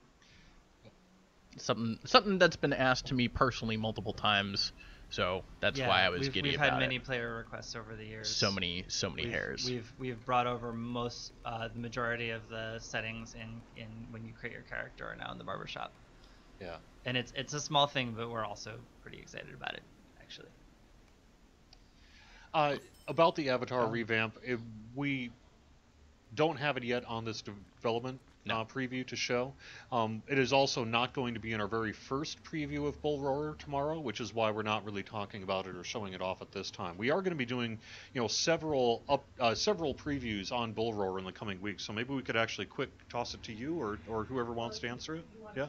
Speaker 5: Something that's been asked to me personally multiple times, so that's why I was giddy about it.
Speaker 3: We've had many player requests over the years.
Speaker 5: So many hairs.
Speaker 3: We've brought over the majority of the settings in when you create your character are now in the barbershop.
Speaker 1: Yeah.
Speaker 3: And it's a small thing, but we're also pretty excited about it, actually.
Speaker 1: About the Avatar revamp, we don't have it yet on this development
Speaker 5: No.
Speaker 1: preview to show. It is also not going to be in our very first preview of Bullroarer tomorrow, which is why we're not really talking about it or showing it off at this time. We are going to be doing, several previews on Bullroarer in the coming weeks. So maybe we could actually quick toss it to you or whoever wants to answer it. Yeah.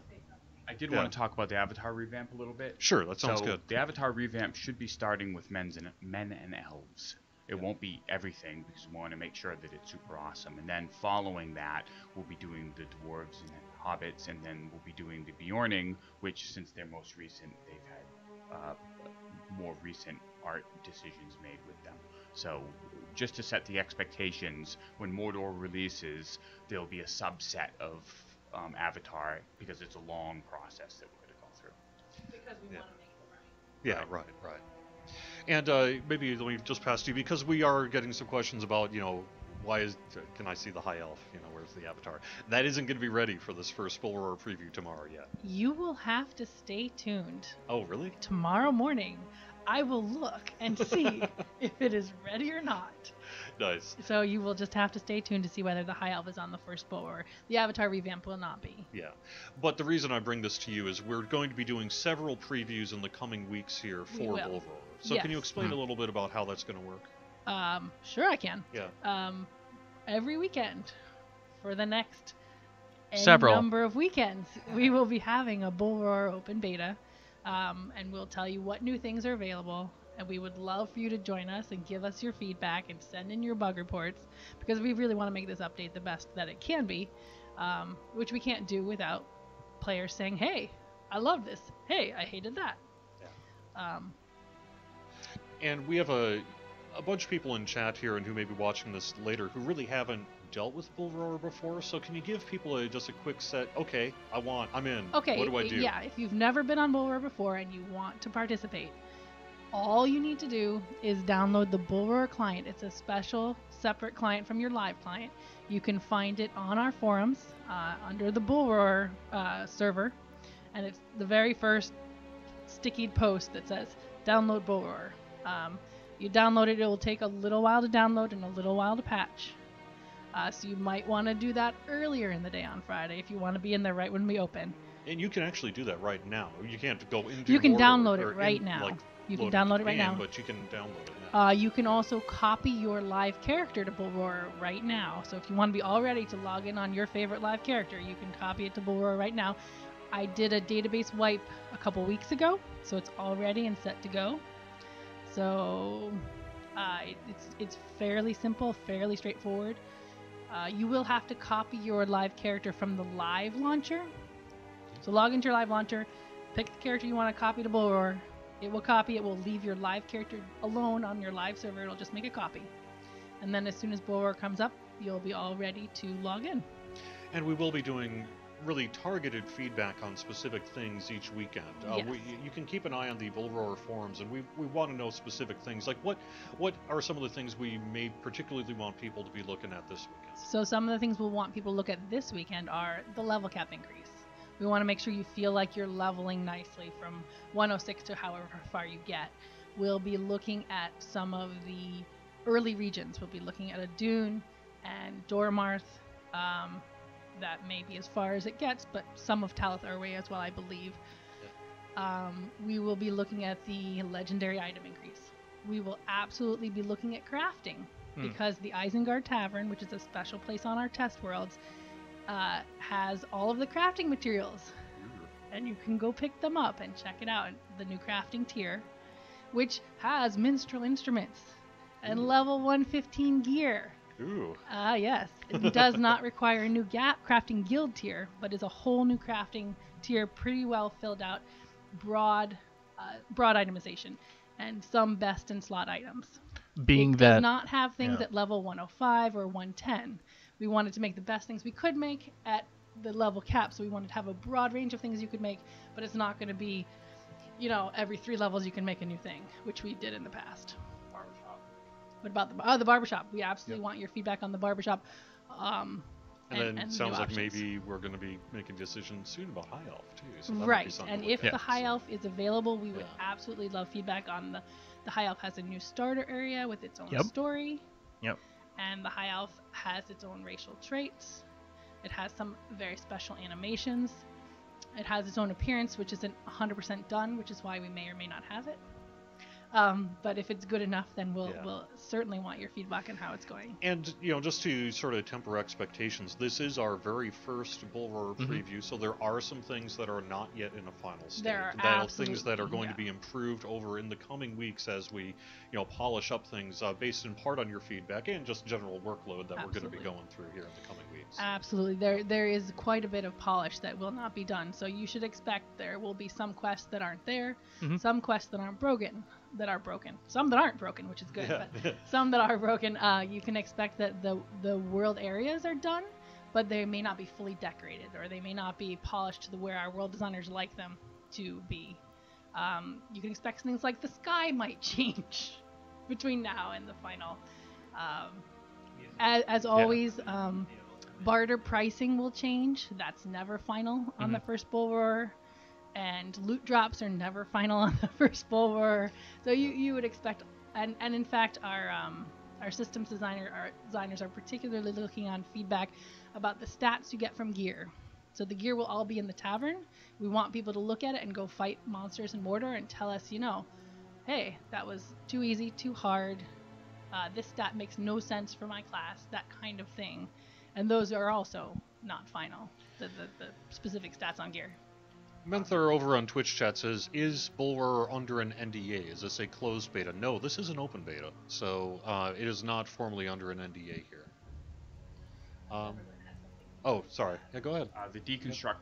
Speaker 2: I did
Speaker 1: Yeah.
Speaker 2: want to talk about the Avatar revamp a little bit.
Speaker 1: Sure, that sounds good.
Speaker 2: The Avatar revamp should be starting with men and elves. It won't be everything because we want to make sure that it's super awesome. And then following that, we'll be doing the dwarves and hobbits, and then we'll be doing the Bjorning, which since they're most recent, they've had more recent art decisions made with them. So just to set the expectations, when Mordor releases, there'll be a subset of Avatar because it's a long process that we're going to go through.
Speaker 6: Because we
Speaker 1: Yeah.
Speaker 6: want to make it right.
Speaker 1: Yeah, right. And maybe let me just pass to you, because we are getting some questions about, can I see the high elf? Where's the Avatar? That isn't going to be ready for this first Bullroarer preview tomorrow yet.
Speaker 6: You will have to stay tuned.
Speaker 1: Oh, really?
Speaker 6: Tomorrow morning, I will look and see if it is ready or not.
Speaker 1: Nice.
Speaker 6: So you will just have to stay tuned to see whether the high elf is on the first Bullroarer. The Avatar revamp will not be.
Speaker 1: Yeah. But the reason I bring this to you is we're going to be doing several previews in the coming weeks here
Speaker 6: We
Speaker 1: for
Speaker 6: will.
Speaker 1: Bullroarer. So can you
Speaker 6: Yes.
Speaker 1: explain a little bit about how that's going to work?
Speaker 6: Sure I can.
Speaker 1: Yeah.
Speaker 6: Every weekend for the next
Speaker 5: Several.
Speaker 6: number of weekends, we will be having a Bullroarer open beta, and we'll tell you what new things are available. And we would love for you to join us and give us your feedback and send in your bug reports, because we really want to make this update the best that it can be, which we can't do without players saying, "Hey, I love this. Hey, I hated that."
Speaker 1: Yeah. And we have a bunch of people in chat here and who may be watching this later who really haven't dealt with Bullroarer before. So can you give people just a quick set? Okay, I'm in.
Speaker 6: Okay,
Speaker 1: What do I do?
Speaker 6: yeah, if you've never been on Bullroarer before and you want to participate, all you need to do is download the Bullroarer client. It's a special, separate client from your live client. You can find it on our forums under the Bullroarer server, and it's the very first stickied post that says download Bullroarer. You download it, it will take a little while to download and a little while to patch. So you might want to do that earlier in the day on Friday if you want to be in there right when we open.
Speaker 1: And you can actually do that right now. You can't go into
Speaker 6: You can
Speaker 1: Mordor
Speaker 6: download
Speaker 1: or
Speaker 6: it right now.
Speaker 1: like,
Speaker 6: You can
Speaker 1: load
Speaker 6: download
Speaker 1: to
Speaker 6: it right
Speaker 1: Japan,
Speaker 6: now.
Speaker 1: But you can download it now.
Speaker 6: You can also copy your live character to Bullroarer right now. So if you want to be all ready to log in on your favorite live character, you can copy it to Bullroarer right now. I did a database wipe a couple weeks ago, so it's all ready and set to go. So it's fairly simple, fairly straightforward. You will have to copy your live character from the live launcher. So log into your live launcher, pick the character you want to copy to Bullroarer. It will copy, it will leave your live character alone on your live server, it'll just make a copy. And then as soon as Bullroarer comes up, you'll be all ready to log in.
Speaker 1: And we will be doing really targeted feedback on specific things each weekend.
Speaker 6: Yes.
Speaker 1: You can keep an eye on the Bullroarer forums, and we want to know specific things. Like what are some of the things we may particularly want people to be looking at this weekend?
Speaker 6: So some of the things we'll want people to look at this weekend are the level cap increase. We want to make sure you feel like you're leveling nicely from 106 to however far you get. We'll be looking at some of the early regions. We'll be looking at a Dune and Dormarth. That may be as far as it gets, but some of Talith Arway as well, I believe. We will be looking at the legendary item increase. We will absolutely be looking at crafting, because the Isengard Tavern, which is a special place on our test worlds, has all of the crafting materials. And you can go pick them up and check it out. The new crafting tier, which has minstrel instruments and level 115 gear.
Speaker 1: Ooh.
Speaker 6: Yes. It does not require a new crafting guild tier, but is a whole new crafting tier, pretty well filled out, broad itemization, and some best in slot items.
Speaker 5: Being
Speaker 6: It
Speaker 5: that
Speaker 6: does not have things
Speaker 5: yeah.
Speaker 6: at level 105 or 110. We wanted to make the best things we could make at the level cap, so we wanted to have a broad range of things you could make, but it's not going to be, every 3 levels you can make a new thing, which we did in the past. What about the barbershop? We absolutely want your feedback on the barbershop.
Speaker 1: And then
Speaker 6: and
Speaker 1: sounds
Speaker 6: new
Speaker 1: like
Speaker 6: options.
Speaker 1: maybe we're going to be making decisions soon about High Elf too. So that might be
Speaker 6: Right,
Speaker 1: something
Speaker 6: and
Speaker 1: to look
Speaker 6: if
Speaker 1: at.
Speaker 6: the High
Speaker 1: So,
Speaker 6: Elf is available, we would
Speaker 1: Yeah.
Speaker 6: absolutely love feedback on the High Elf has a new starter area with its own
Speaker 5: Yep.
Speaker 6: story,
Speaker 5: Yep.
Speaker 6: and the High Elf has its own racial traits. It has some very special animations. It has its own appearance, which isn't 100% done, which is why we may or may not have it. But if it's good enough, then
Speaker 1: Yeah.
Speaker 6: we'll certainly want your feedback on how it's going.
Speaker 1: And just to sort of temper expectations, this is our very first Bullroarer
Speaker 5: Mhm.
Speaker 1: preview, so there are some things that are not yet in a final state.
Speaker 6: There are
Speaker 1: that are things that are
Speaker 6: absolutely,
Speaker 1: going
Speaker 6: yeah.
Speaker 1: to be improved over in the coming weeks as we, polish up things based in part on your feedback and just general workload that we're going to be
Speaker 6: Absolutely.
Speaker 1: going through here in the coming weeks.
Speaker 6: Absolutely. There is quite a bit of polish that will not be done. So you should expect there will be some quests that aren't there,
Speaker 5: Mhm.
Speaker 6: some quests that aren't broken, some that aren't broken, which is good,
Speaker 1: Yeah.
Speaker 6: but some that are broken. You can expect that the world areas are done, but they may not be fully decorated, or they may not be polished to the where our world designers like them to be. You can expect things like the sky might change between now and the final. As always, barter pricing will change. That's never final on the first Bullroarer. And loot drops are never final on the first Bullroarer. So you would expect, and in fact, our systems designers are particularly looking on feedback about the stats you get from gear. So the gear will all be in the tavern. We want people to look at it and go fight monsters in Mordor and tell us, hey, that was too easy, too hard. This stat makes no sense for my class, that kind of thing. And those are also not final, the specific stats on gear.
Speaker 1: Menther over on Twitch chat says, is Bullroarer under an NDA? Is this a closed beta? No, this is an open beta, so it is not formally under an NDA here. Oh, sorry. Yeah, go ahead.
Speaker 2: The deconstruct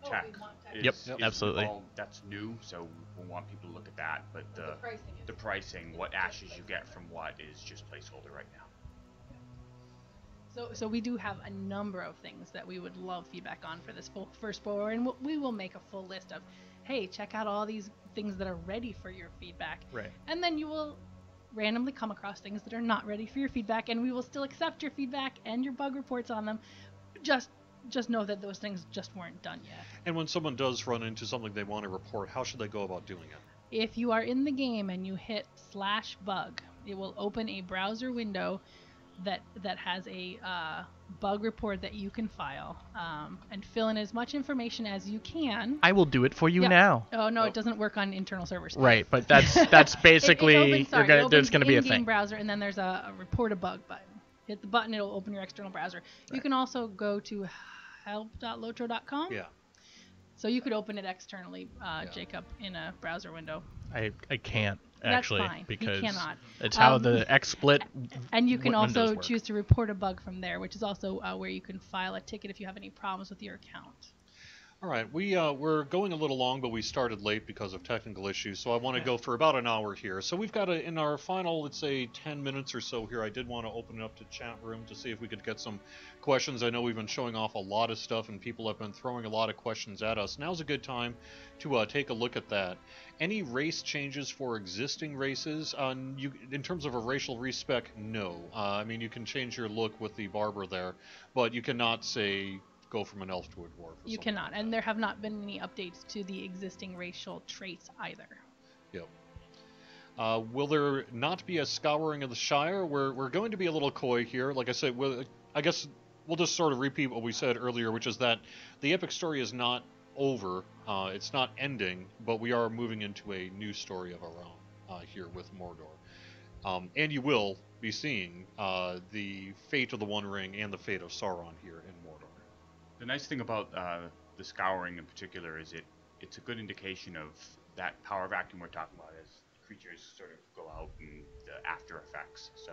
Speaker 6: Oh,
Speaker 2: tech
Speaker 6: we want tech.
Speaker 2: is,
Speaker 5: Yep,
Speaker 2: is
Speaker 5: absolutely.
Speaker 2: all that's new, so we want people to look at that. But
Speaker 6: The pricing is
Speaker 2: the pricing, what ashes you get from what, is just placeholder right now.
Speaker 6: So we do have a number of things that we would love feedback on for this first Bullroarer, and we will make a full list of, hey, check out all these things that are ready for your feedback.
Speaker 5: Right.
Speaker 6: And then you will randomly come across things that are not ready for your feedback, and we will still accept your feedback and your bug reports on them. Just know that those things just weren't done yet.
Speaker 1: And when someone does run into something they want to report, how should they go about doing it?
Speaker 6: If you are in the game and you hit /bug, it will open a browser window that has a bug report that you can file and fill in as much information as you can.
Speaker 5: I will do it for you
Speaker 6: Yeah.
Speaker 5: now.
Speaker 6: Oh no, it doesn't work on internal servers.
Speaker 5: Right, but that's basically
Speaker 6: it opens
Speaker 5: there's going to be a
Speaker 6: the in-game
Speaker 5: thing.
Speaker 6: browser, and then there's a report a bug button. Hit the button, it'll open your external browser. You can also go to help.lotro.com.
Speaker 1: Yeah.
Speaker 6: So you could open it externally, Jacob, in a browser window.
Speaker 5: I can't
Speaker 6: That's
Speaker 5: actually
Speaker 6: fine. He
Speaker 5: because
Speaker 6: cannot.
Speaker 5: it's how
Speaker 6: Um,
Speaker 5: the XSplit
Speaker 6: And you can
Speaker 5: Windows
Speaker 6: also
Speaker 5: work.
Speaker 6: choose to report a bug from there, which is also where you can file a ticket if you have any problems with your account.
Speaker 1: All right, we're going a little long, but we started late because of technical issues, so I want to go for about an hour here. So we've got in our final, let's say, 10 minutes or so here, I did want to open it up to chat room to see if we could get some questions. I know we've been showing off a lot of stuff, and people have been throwing a lot of questions at us. Now's a good time to take a look at that. Any race changes for existing races? In terms of a racial respec, no. I mean, you can change your look with the barber there, but you cannot say go from an elf to a dwarf.
Speaker 6: You cannot, and there have not been any updates to the existing racial traits either.
Speaker 1: Yep. Will there not be a scouring of the Shire? We're going to be a little coy here. Like I said, I guess we'll just sort of repeat what we said earlier, which is that the epic story is not over. It's not ending, but we are moving into a new story of our own here with Mordor. And you will be seeing the fate of the One Ring and the fate of Sauron here in Mordor.
Speaker 2: The nice thing about the scouring in particular is it's a good indication of that power vacuum we're talking about as creatures sort of go out and the after effects. So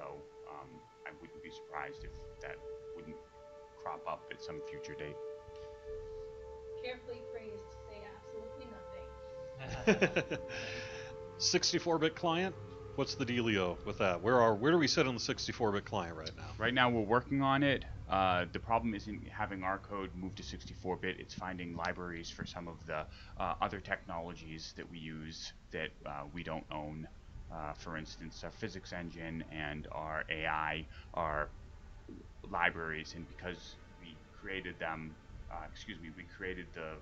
Speaker 2: I wouldn't be surprised if that wouldn't crop up at some future date.
Speaker 6: Carefully phrased to say absolutely nothing.
Speaker 1: 64-bit client? What's the dealio with that? Where do we sit on the 64-bit client right now?
Speaker 2: Right now we're working on it. The problem isn't having our code move to 64-bit. It's finding libraries for some of the other technologies that we use that we don't own. For instance, our physics engine and our AI are libraries, and because we created them. We created the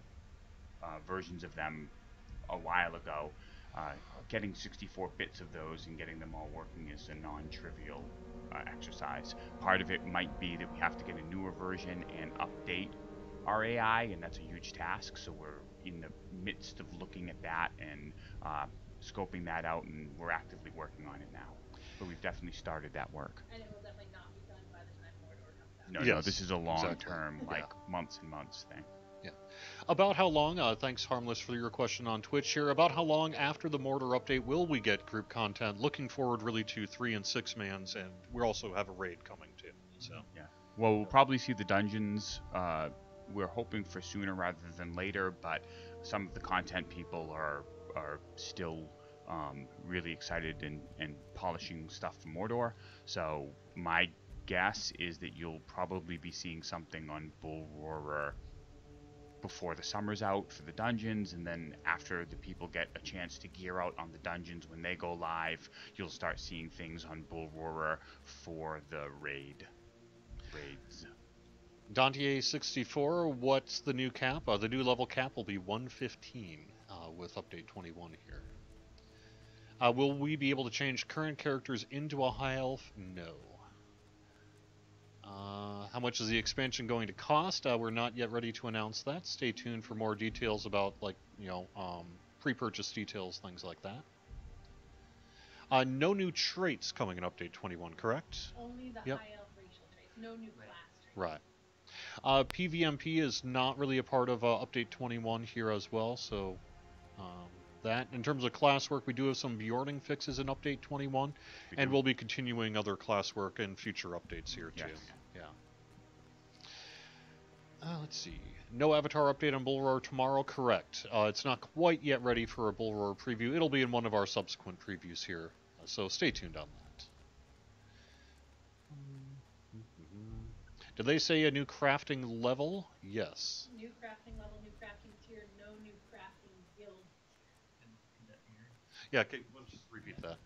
Speaker 2: versions of them a while ago. Getting 64 bits of those and getting them all working is a non-trivial exercise. Part of it might be that we have to get a newer version and update our AI, and that's a huge task. So we're in the midst of looking at that and scoping that out, and we're actively working on it now. But we've definitely started that work.
Speaker 6: And it will definitely not be done by the time Mordor comes out.
Speaker 2: No,
Speaker 1: Yes,
Speaker 2: this is a long-term,
Speaker 1: exactly.
Speaker 2: months and months thing.
Speaker 1: Yeah. About how long, thanks Harmless for your question on Twitch here, about how long after the Mordor update will we get group content? Looking forward really to 3 and 6 mans, and we also have a raid coming too. So
Speaker 2: Yeah. Well, we'll probably see the dungeons. We're hoping for sooner rather than later, but some of the content people are still really excited and polishing stuff for Mordor. So my guess is that you'll probably be seeing something on Bullroarer before the summer's out for the dungeons, and then after the people get a chance to gear out on the dungeons when they go live, you'll start seeing things on Bullroarer for the raids.
Speaker 1: Dante64, what's the new cap? The new level cap will be 115 with update 21 here. Will we be able to change current characters into a high elf? No. How much is the expansion going to cost? We're not yet ready to announce that. Stay tuned for more details about, pre-purchase details, things like that. No new traits coming in update 21, correct?
Speaker 6: Only the
Speaker 1: Yep.
Speaker 6: high elf racial traits, no new class traits.
Speaker 1: Right. PVMP is not really a part of update 21 here as well, so that. In terms of classwork, we do have some Bjorning fixes in update 21, and we'll be continuing other classwork in future updates here too.
Speaker 2: Yes.
Speaker 1: Yeah. Let's see. No Avatar update on Bullroarer tomorrow, correct. It's not quite yet ready for a Bullroarer preview. It'll be in one of our subsequent previews here, so stay tuned on that. Did they say a new crafting level? Yes.
Speaker 6: New crafting level, new crafting tier, no new crafting guild.
Speaker 1: Yeah, okay, let's just repeat that.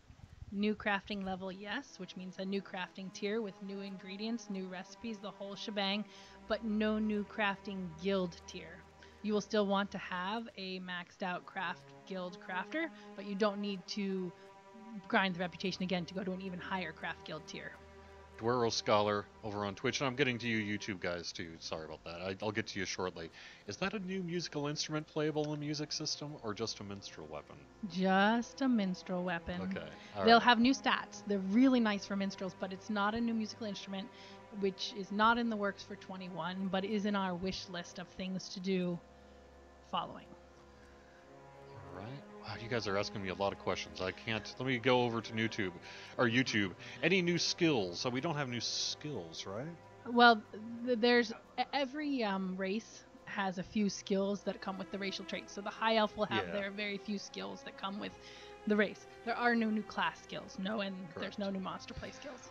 Speaker 6: New crafting level, yes, which means a new crafting tier with new ingredients, new recipes, the whole shebang, but no new crafting guild tier. You will still want to have a maxed out craft guild crafter, but you don't need to grind the reputation again to go to an even higher craft guild tier.
Speaker 1: Duero Scholar over on Twitch, and I'm getting to you YouTube guys too. Sorry about that. I'll get to you shortly. Is that a new musical instrument playable in the music system, or just a minstrel weapon?
Speaker 6: Just a minstrel weapon.
Speaker 1: Okay.
Speaker 6: They'll have new stats. They're really nice for minstrels, but it's not a new musical instrument, which is not in the works for 21, but is in our wish list of things to do following.
Speaker 1: All right. Wow, you guys are asking me a lot of questions. I can't. Let me go over to YouTube. Any new skills? We don't have new skills, right?
Speaker 6: Well, there's every race has a few skills that come with the racial traits. So the high elf will have their very few skills that come with the race. There are no new class skills. There's no new monster play skills.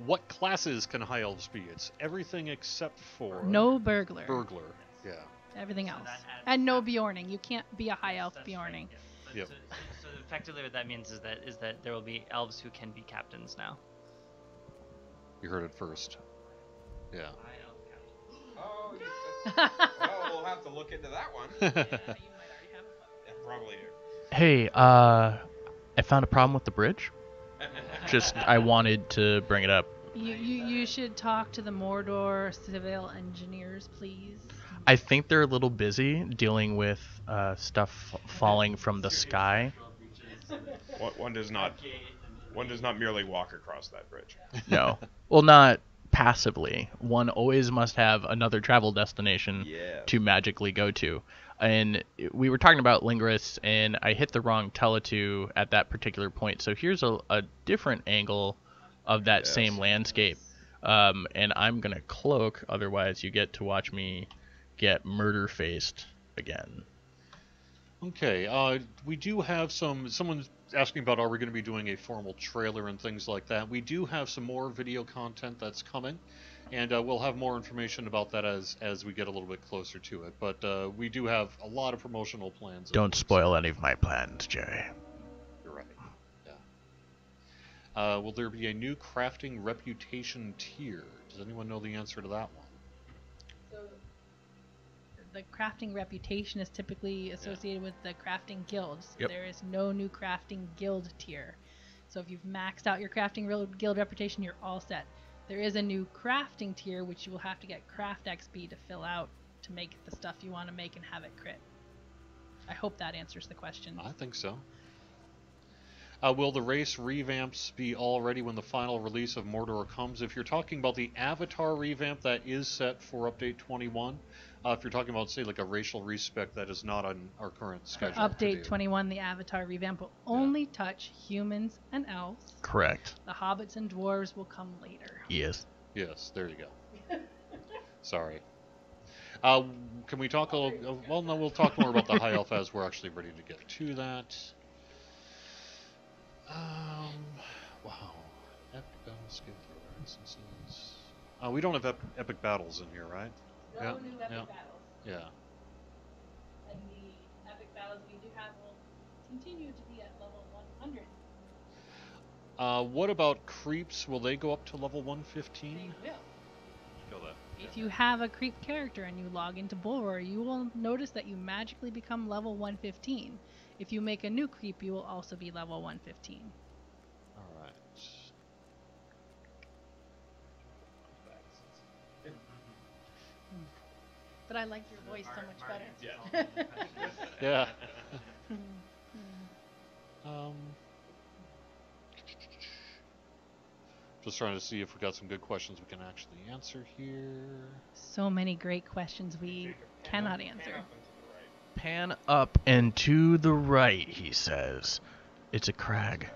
Speaker 1: What classes can high elves be? It's everything except for
Speaker 6: no burglar.
Speaker 1: Burglar. Yeah.
Speaker 6: Everything else. And no Bjorning. You can't be a high elf Bjorning.
Speaker 1: Yep.
Speaker 3: So effectively, what that means is that there will be elves who can be captains now.
Speaker 1: You heard it first. Yeah.
Speaker 3: High elf captain.
Speaker 4: Oh, well, we'll have to look into that one.
Speaker 6: Yeah, you might already have it.
Speaker 4: Yeah, probably.
Speaker 5: Hey, I found a problem with the bridge. I wanted to bring it up.
Speaker 6: You should talk to the Mordor civil engineers, please.
Speaker 5: I think they're a little busy dealing with stuff falling from the sky.
Speaker 4: One does not merely walk across that bridge.
Speaker 5: No. Well, not passively. One always must have another travel destination to magically go to. And we were talking about Lingris, and I hit the wrong Teletu at that particular point. So here's a different angle of that same landscape. And I'm going to cloak, otherwise you get to watch me get murder-faced again.
Speaker 1: Okay, we do have someone's asking about, are we going to be doing a formal trailer and things like that. We do have some more video content that's coming, and we'll have more information about that as we get a little bit closer to it. But we do have a lot of promotional plans.
Speaker 5: Don't spoil any of my plans, Jerry.
Speaker 1: You're right. Yeah. Will there be a new crafting reputation tier? Does anyone know the answer to that one?
Speaker 6: So the crafting reputation is typically associated with the crafting guilds.
Speaker 5: Yep.
Speaker 6: There is no new crafting guild tier. So if you've maxed out your crafting guild reputation, you're all set. There is a new crafting tier, which you will have to get craft XP to fill out to make the stuff you want to make and have it crit. I hope that answers the question.
Speaker 1: I think so. Will the race revamps be all ready when the final release of Mordor comes? If you're talking about the Avatar revamp, that is set for update 21. If you're talking about, say, like a racial respec, that is not on our current schedule.
Speaker 6: Update 21, the Avatar revamp will only touch humans and elves.
Speaker 5: Correct.
Speaker 6: The hobbits and dwarves will come later.
Speaker 5: Yes.
Speaker 1: Yes, there you go. Sorry. Can we talk a little... Well, no, we'll talk more about the High Elf as we're actually ready to get to that. Wow. Epic Battle Scale Thrower instances. We don't have epic battles in here, right?
Speaker 6: No new epic battles.
Speaker 1: Yeah.
Speaker 6: And the epic battles we do have will continue to be at level 100.
Speaker 1: What about creeps? Will they go up to level 115?
Speaker 6: They will.
Speaker 1: Feel that.
Speaker 6: If you have a creep character and you log into Bullroarer, you will notice that you magically become level 115. If you make a new creep, you will also be level 115.
Speaker 1: All right.
Speaker 6: But I like your voice so much better.
Speaker 1: Yeah. Just trying to see if we got some good questions we can actually answer here.
Speaker 6: So many great questions we cannot answer.
Speaker 5: Pan up and to the right, he says. It's a crag.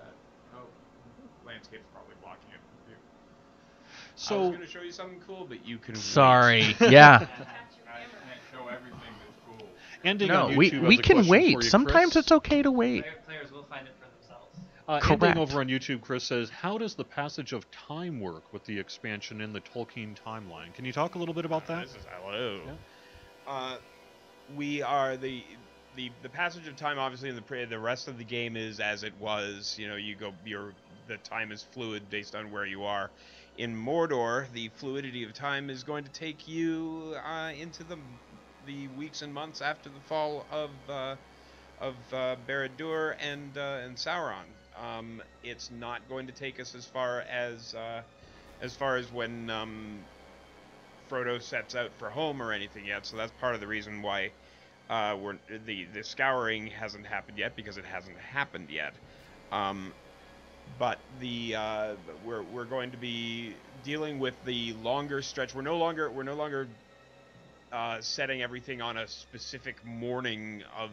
Speaker 2: Landscape's probably blocking it from view.
Speaker 4: I was
Speaker 1: So,
Speaker 4: going to show you something cool, but you can.
Speaker 5: Sorry. Yeah.
Speaker 2: I can't show everything that's cool.
Speaker 1: ending
Speaker 5: No,
Speaker 1: on
Speaker 5: we
Speaker 1: YouTube has a
Speaker 5: can
Speaker 1: question for
Speaker 5: wait.
Speaker 1: you,
Speaker 5: Sometimes
Speaker 1: Chris.
Speaker 5: it's okay to wait.
Speaker 3: Players will find it for themselves.
Speaker 1: Ending
Speaker 5: Correct.
Speaker 1: over on YouTube, Chris says, how does the passage of time work with the expansion in the Tolkien timeline? Can you talk a little bit about that?
Speaker 4: This is hello.
Speaker 1: Yeah.
Speaker 4: We are the passage of time. Obviously, in the rest of the game is as it was. You know, the time is fluid based on where you are. In Mordor, the fluidity of time is going to take you into the weeks and months after the fall of Barad-dûr and Sauron. It's not going to take us as far as when Frodo sets out for home or anything yet. So that's part of the reason why the scouring hasn't happened yet, because it hasn't happened yet. But we're going to be dealing with the longer stretch. We're no longer setting everything on a specific morning of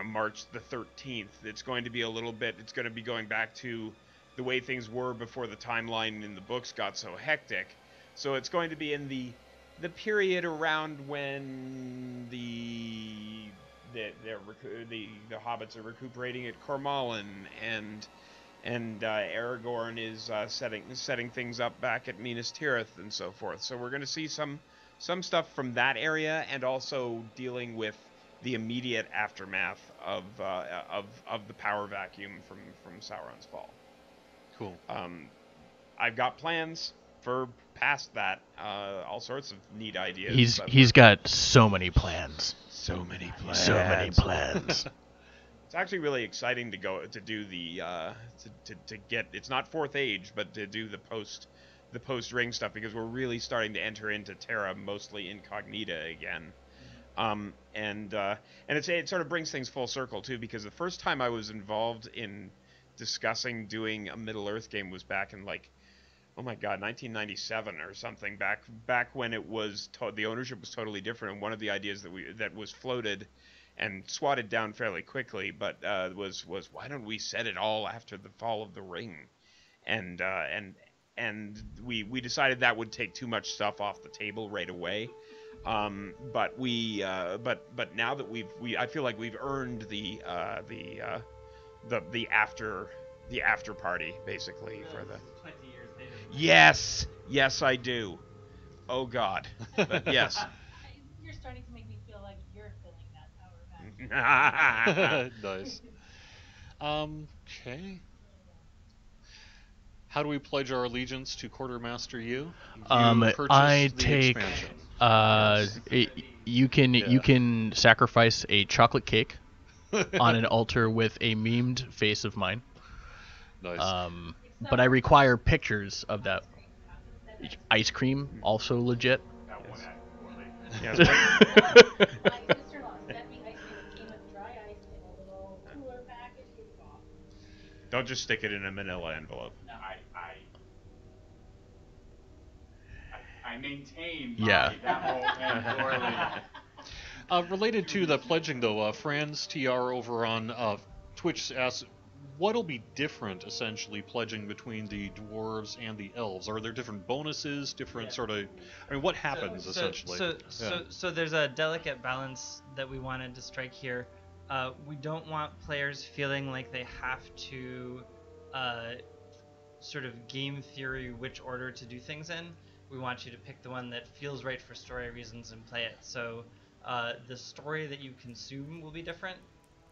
Speaker 4: March the 13th. It's going to be a little bit. It's going to be going back to the way things were before the timeline in the books got so hectic. So it's going to be in the period around when the hobbits are recuperating at Cormallen, and Aragorn is setting things up back at Minas Tirith and so forth. So we're going to see some stuff from that area, and also dealing with the immediate aftermath of the power vacuum from Sauron's fall.
Speaker 1: Cool.
Speaker 4: I've got plans for past that, all sorts of neat ideas.
Speaker 5: He's got so many plans.
Speaker 4: so many plans.
Speaker 5: So many plans.
Speaker 4: It's actually really exciting to go to do the to get. It's not Fourth Age, but to do the post ring stuff, because we're really starting to enter into Terra mostly incognita again. And it sort of brings things full circle too, because the first time I was involved in discussing doing a Middle Earth game was back in 1997 or something, back when it was the ownership was totally different, and one of the ideas that was floated and swatted down fairly quickly, but was why don't we set it all after the fall of the ring, and we decided that would take too much stuff off the table right away. But now that I feel like we've earned the after party, basically, for the
Speaker 3: 20 years later.
Speaker 4: Yes, I do. Oh God, but yes.
Speaker 6: You're starting to make me feel like you're filling that power vacuum.
Speaker 1: Nice. Okay. How do we pledge our allegiance to Quartermaster U? You purchased
Speaker 5: I
Speaker 1: the
Speaker 5: take
Speaker 1: expansion.
Speaker 5: You can sacrifice a chocolate cake on an altar with a memed face of mine.
Speaker 1: Nice.
Speaker 5: But I require pictures of that. Ice cream, also legit.
Speaker 2: That one at poorly.
Speaker 4: Yeah,
Speaker 6: My sister-in-law sent me ice cream that came with dry ice in a little cooler package. Here you go.
Speaker 4: don't just stick it in a manila envelope.
Speaker 2: I maintain
Speaker 5: Yeah.
Speaker 2: that whole and poorly.
Speaker 1: Related to the pledging, though, Franz TR over on Twitch asks, what'll be different, essentially, pledging between the dwarves and the elves? Are there different bonuses, different sort of... I mean, what happens, essentially?
Speaker 3: So there's a delicate balance that we wanted to strike here. We don't want players feeling like they have to sort of game theory which order to do things in. We want you to pick the one that feels right for story reasons and play it. So the story that you consume will be different.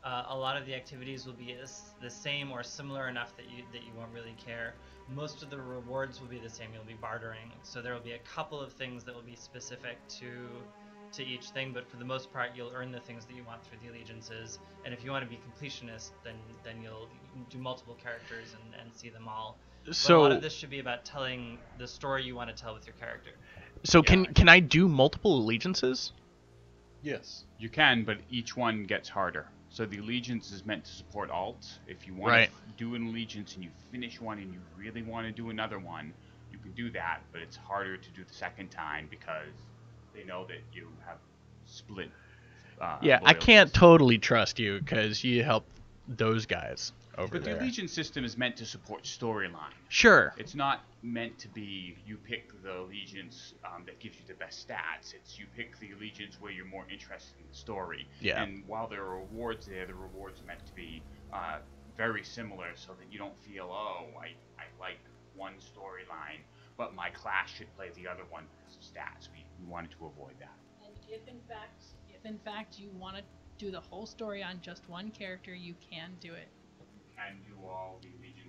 Speaker 3: A lot of the activities will be the same or similar enough that you won't really care. Most of the rewards will be the same. You'll be bartering, so there will be a couple of things that will be specific to each thing, but for the most part, you'll earn the things that you want through the allegiances. And if you want to be completionist, then you'll do multiple characters and see them all. But a lot of this should be about telling the story you want to tell with your character.
Speaker 5: So can I do multiple allegiances?
Speaker 1: Yes.
Speaker 2: You can, but each one gets harder. So the allegiance is meant to support alt. If you want
Speaker 5: Right.
Speaker 2: to do an allegiance and you finish one and you really want to do another one, you can do that, but it's harder to do the second time because they know that you have split.
Speaker 5: Yeah, I can't totally trust you because you help those guys over
Speaker 2: But
Speaker 5: there.
Speaker 2: the allegiance system is meant to support storyline.
Speaker 5: Sure.
Speaker 2: It's not meant to be you pick the allegiance that gives you the best stats. It's you pick the allegiance where you're more interested in the story.
Speaker 5: Yeah.
Speaker 2: And while there are rewards there, the rewards are meant to be very similar so that you don't feel, oh, I like one storyline, but my class should play the other one because of stats. We wanted to avoid that.
Speaker 6: And if in fact you want to do the whole story on just one character, you can do it.
Speaker 2: Can do all the allegiances.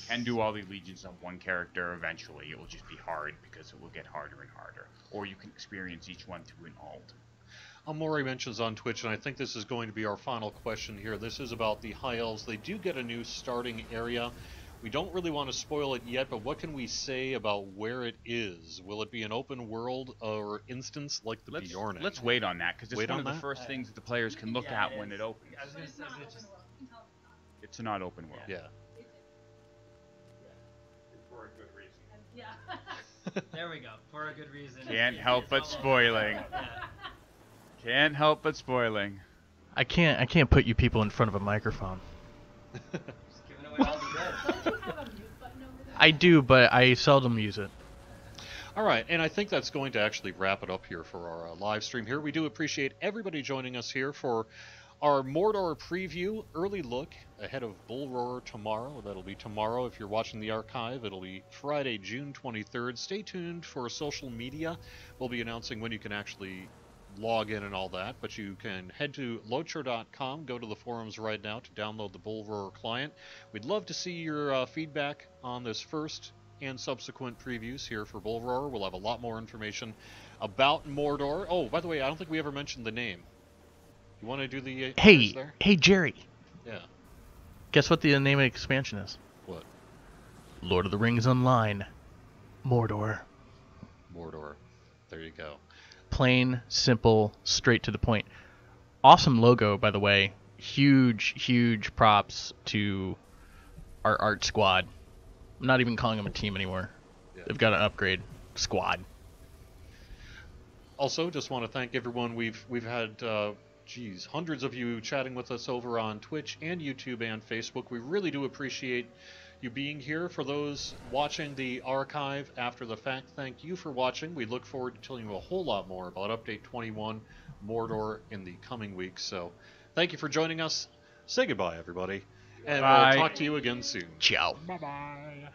Speaker 2: You can do all the allegiances on one character eventually. It will just be hard because it will get harder and harder. Or you can experience each one through an alt.
Speaker 1: Maury mentions on Twitch, and I think this is going to be our final question here. This is about the High Elves. They do get a new starting area. We don't really want to spoil it yet, but what can we say about where it is? Will it be an open world or instance like the Bjorn?
Speaker 2: Let's wait on that because it's
Speaker 1: Wait
Speaker 2: one
Speaker 1: on
Speaker 2: of the
Speaker 1: that?
Speaker 2: first things that the players can look at when it opens.
Speaker 3: I was gonna say, just
Speaker 2: It's not open world.
Speaker 1: Yeah.
Speaker 2: For a good reason.
Speaker 6: Yeah.
Speaker 3: there we go. For a good reason.
Speaker 2: Can't help but spoiling.
Speaker 3: Yeah.
Speaker 2: Can't help but spoiling.
Speaker 5: I can't put you people in front of a microphone.
Speaker 3: Just giving away all the good.
Speaker 6: Don't you have a mute button over there?
Speaker 5: I do, but I seldom use it.
Speaker 1: All right, and I think that's going to actually wrap it up here for our live stream here. We do appreciate everybody joining us here for our Mordor preview, early look ahead of Bullroarer tomorrow. That'll be tomorrow. If you're watching the archive, it'll be Friday, June 23rd. Stay tuned for social media. We'll be announcing when you can actually log in and all that, but you can head to LOTRO.com, go to the forums right now to download the Bullroarer client. We'd love to see your feedback on this first and subsequent previews here for Bullroarer. We'll have a lot more information about Mordor. Oh, by the way, I don't think we ever mentioned the name. You want to do the honors there?
Speaker 5: Hey, Jerry.
Speaker 1: Yeah.
Speaker 5: Guess what the name of the expansion is?
Speaker 1: What?
Speaker 5: Lord of the Rings Online. Mordor.
Speaker 1: Mordor. There you go.
Speaker 5: Plain, simple, straight to the point. Awesome logo, by the way. Huge props to our art squad. I'm not even calling them a team anymore.
Speaker 1: Yeah.
Speaker 5: They've got an upgrade squad.
Speaker 1: Also, just want to thank everyone. We've had hundreds of you chatting with us over on Twitch and YouTube and Facebook. We really do appreciate you being here. For those watching the archive after the fact, thank you for watching. We look forward to telling you a whole lot more about Update 21 Mordor in the coming weeks. So thank you for joining us. Say goodbye, everybody. And
Speaker 2: Bye.
Speaker 1: we'll talk to you again soon.
Speaker 5: Ciao.
Speaker 2: Bye-bye.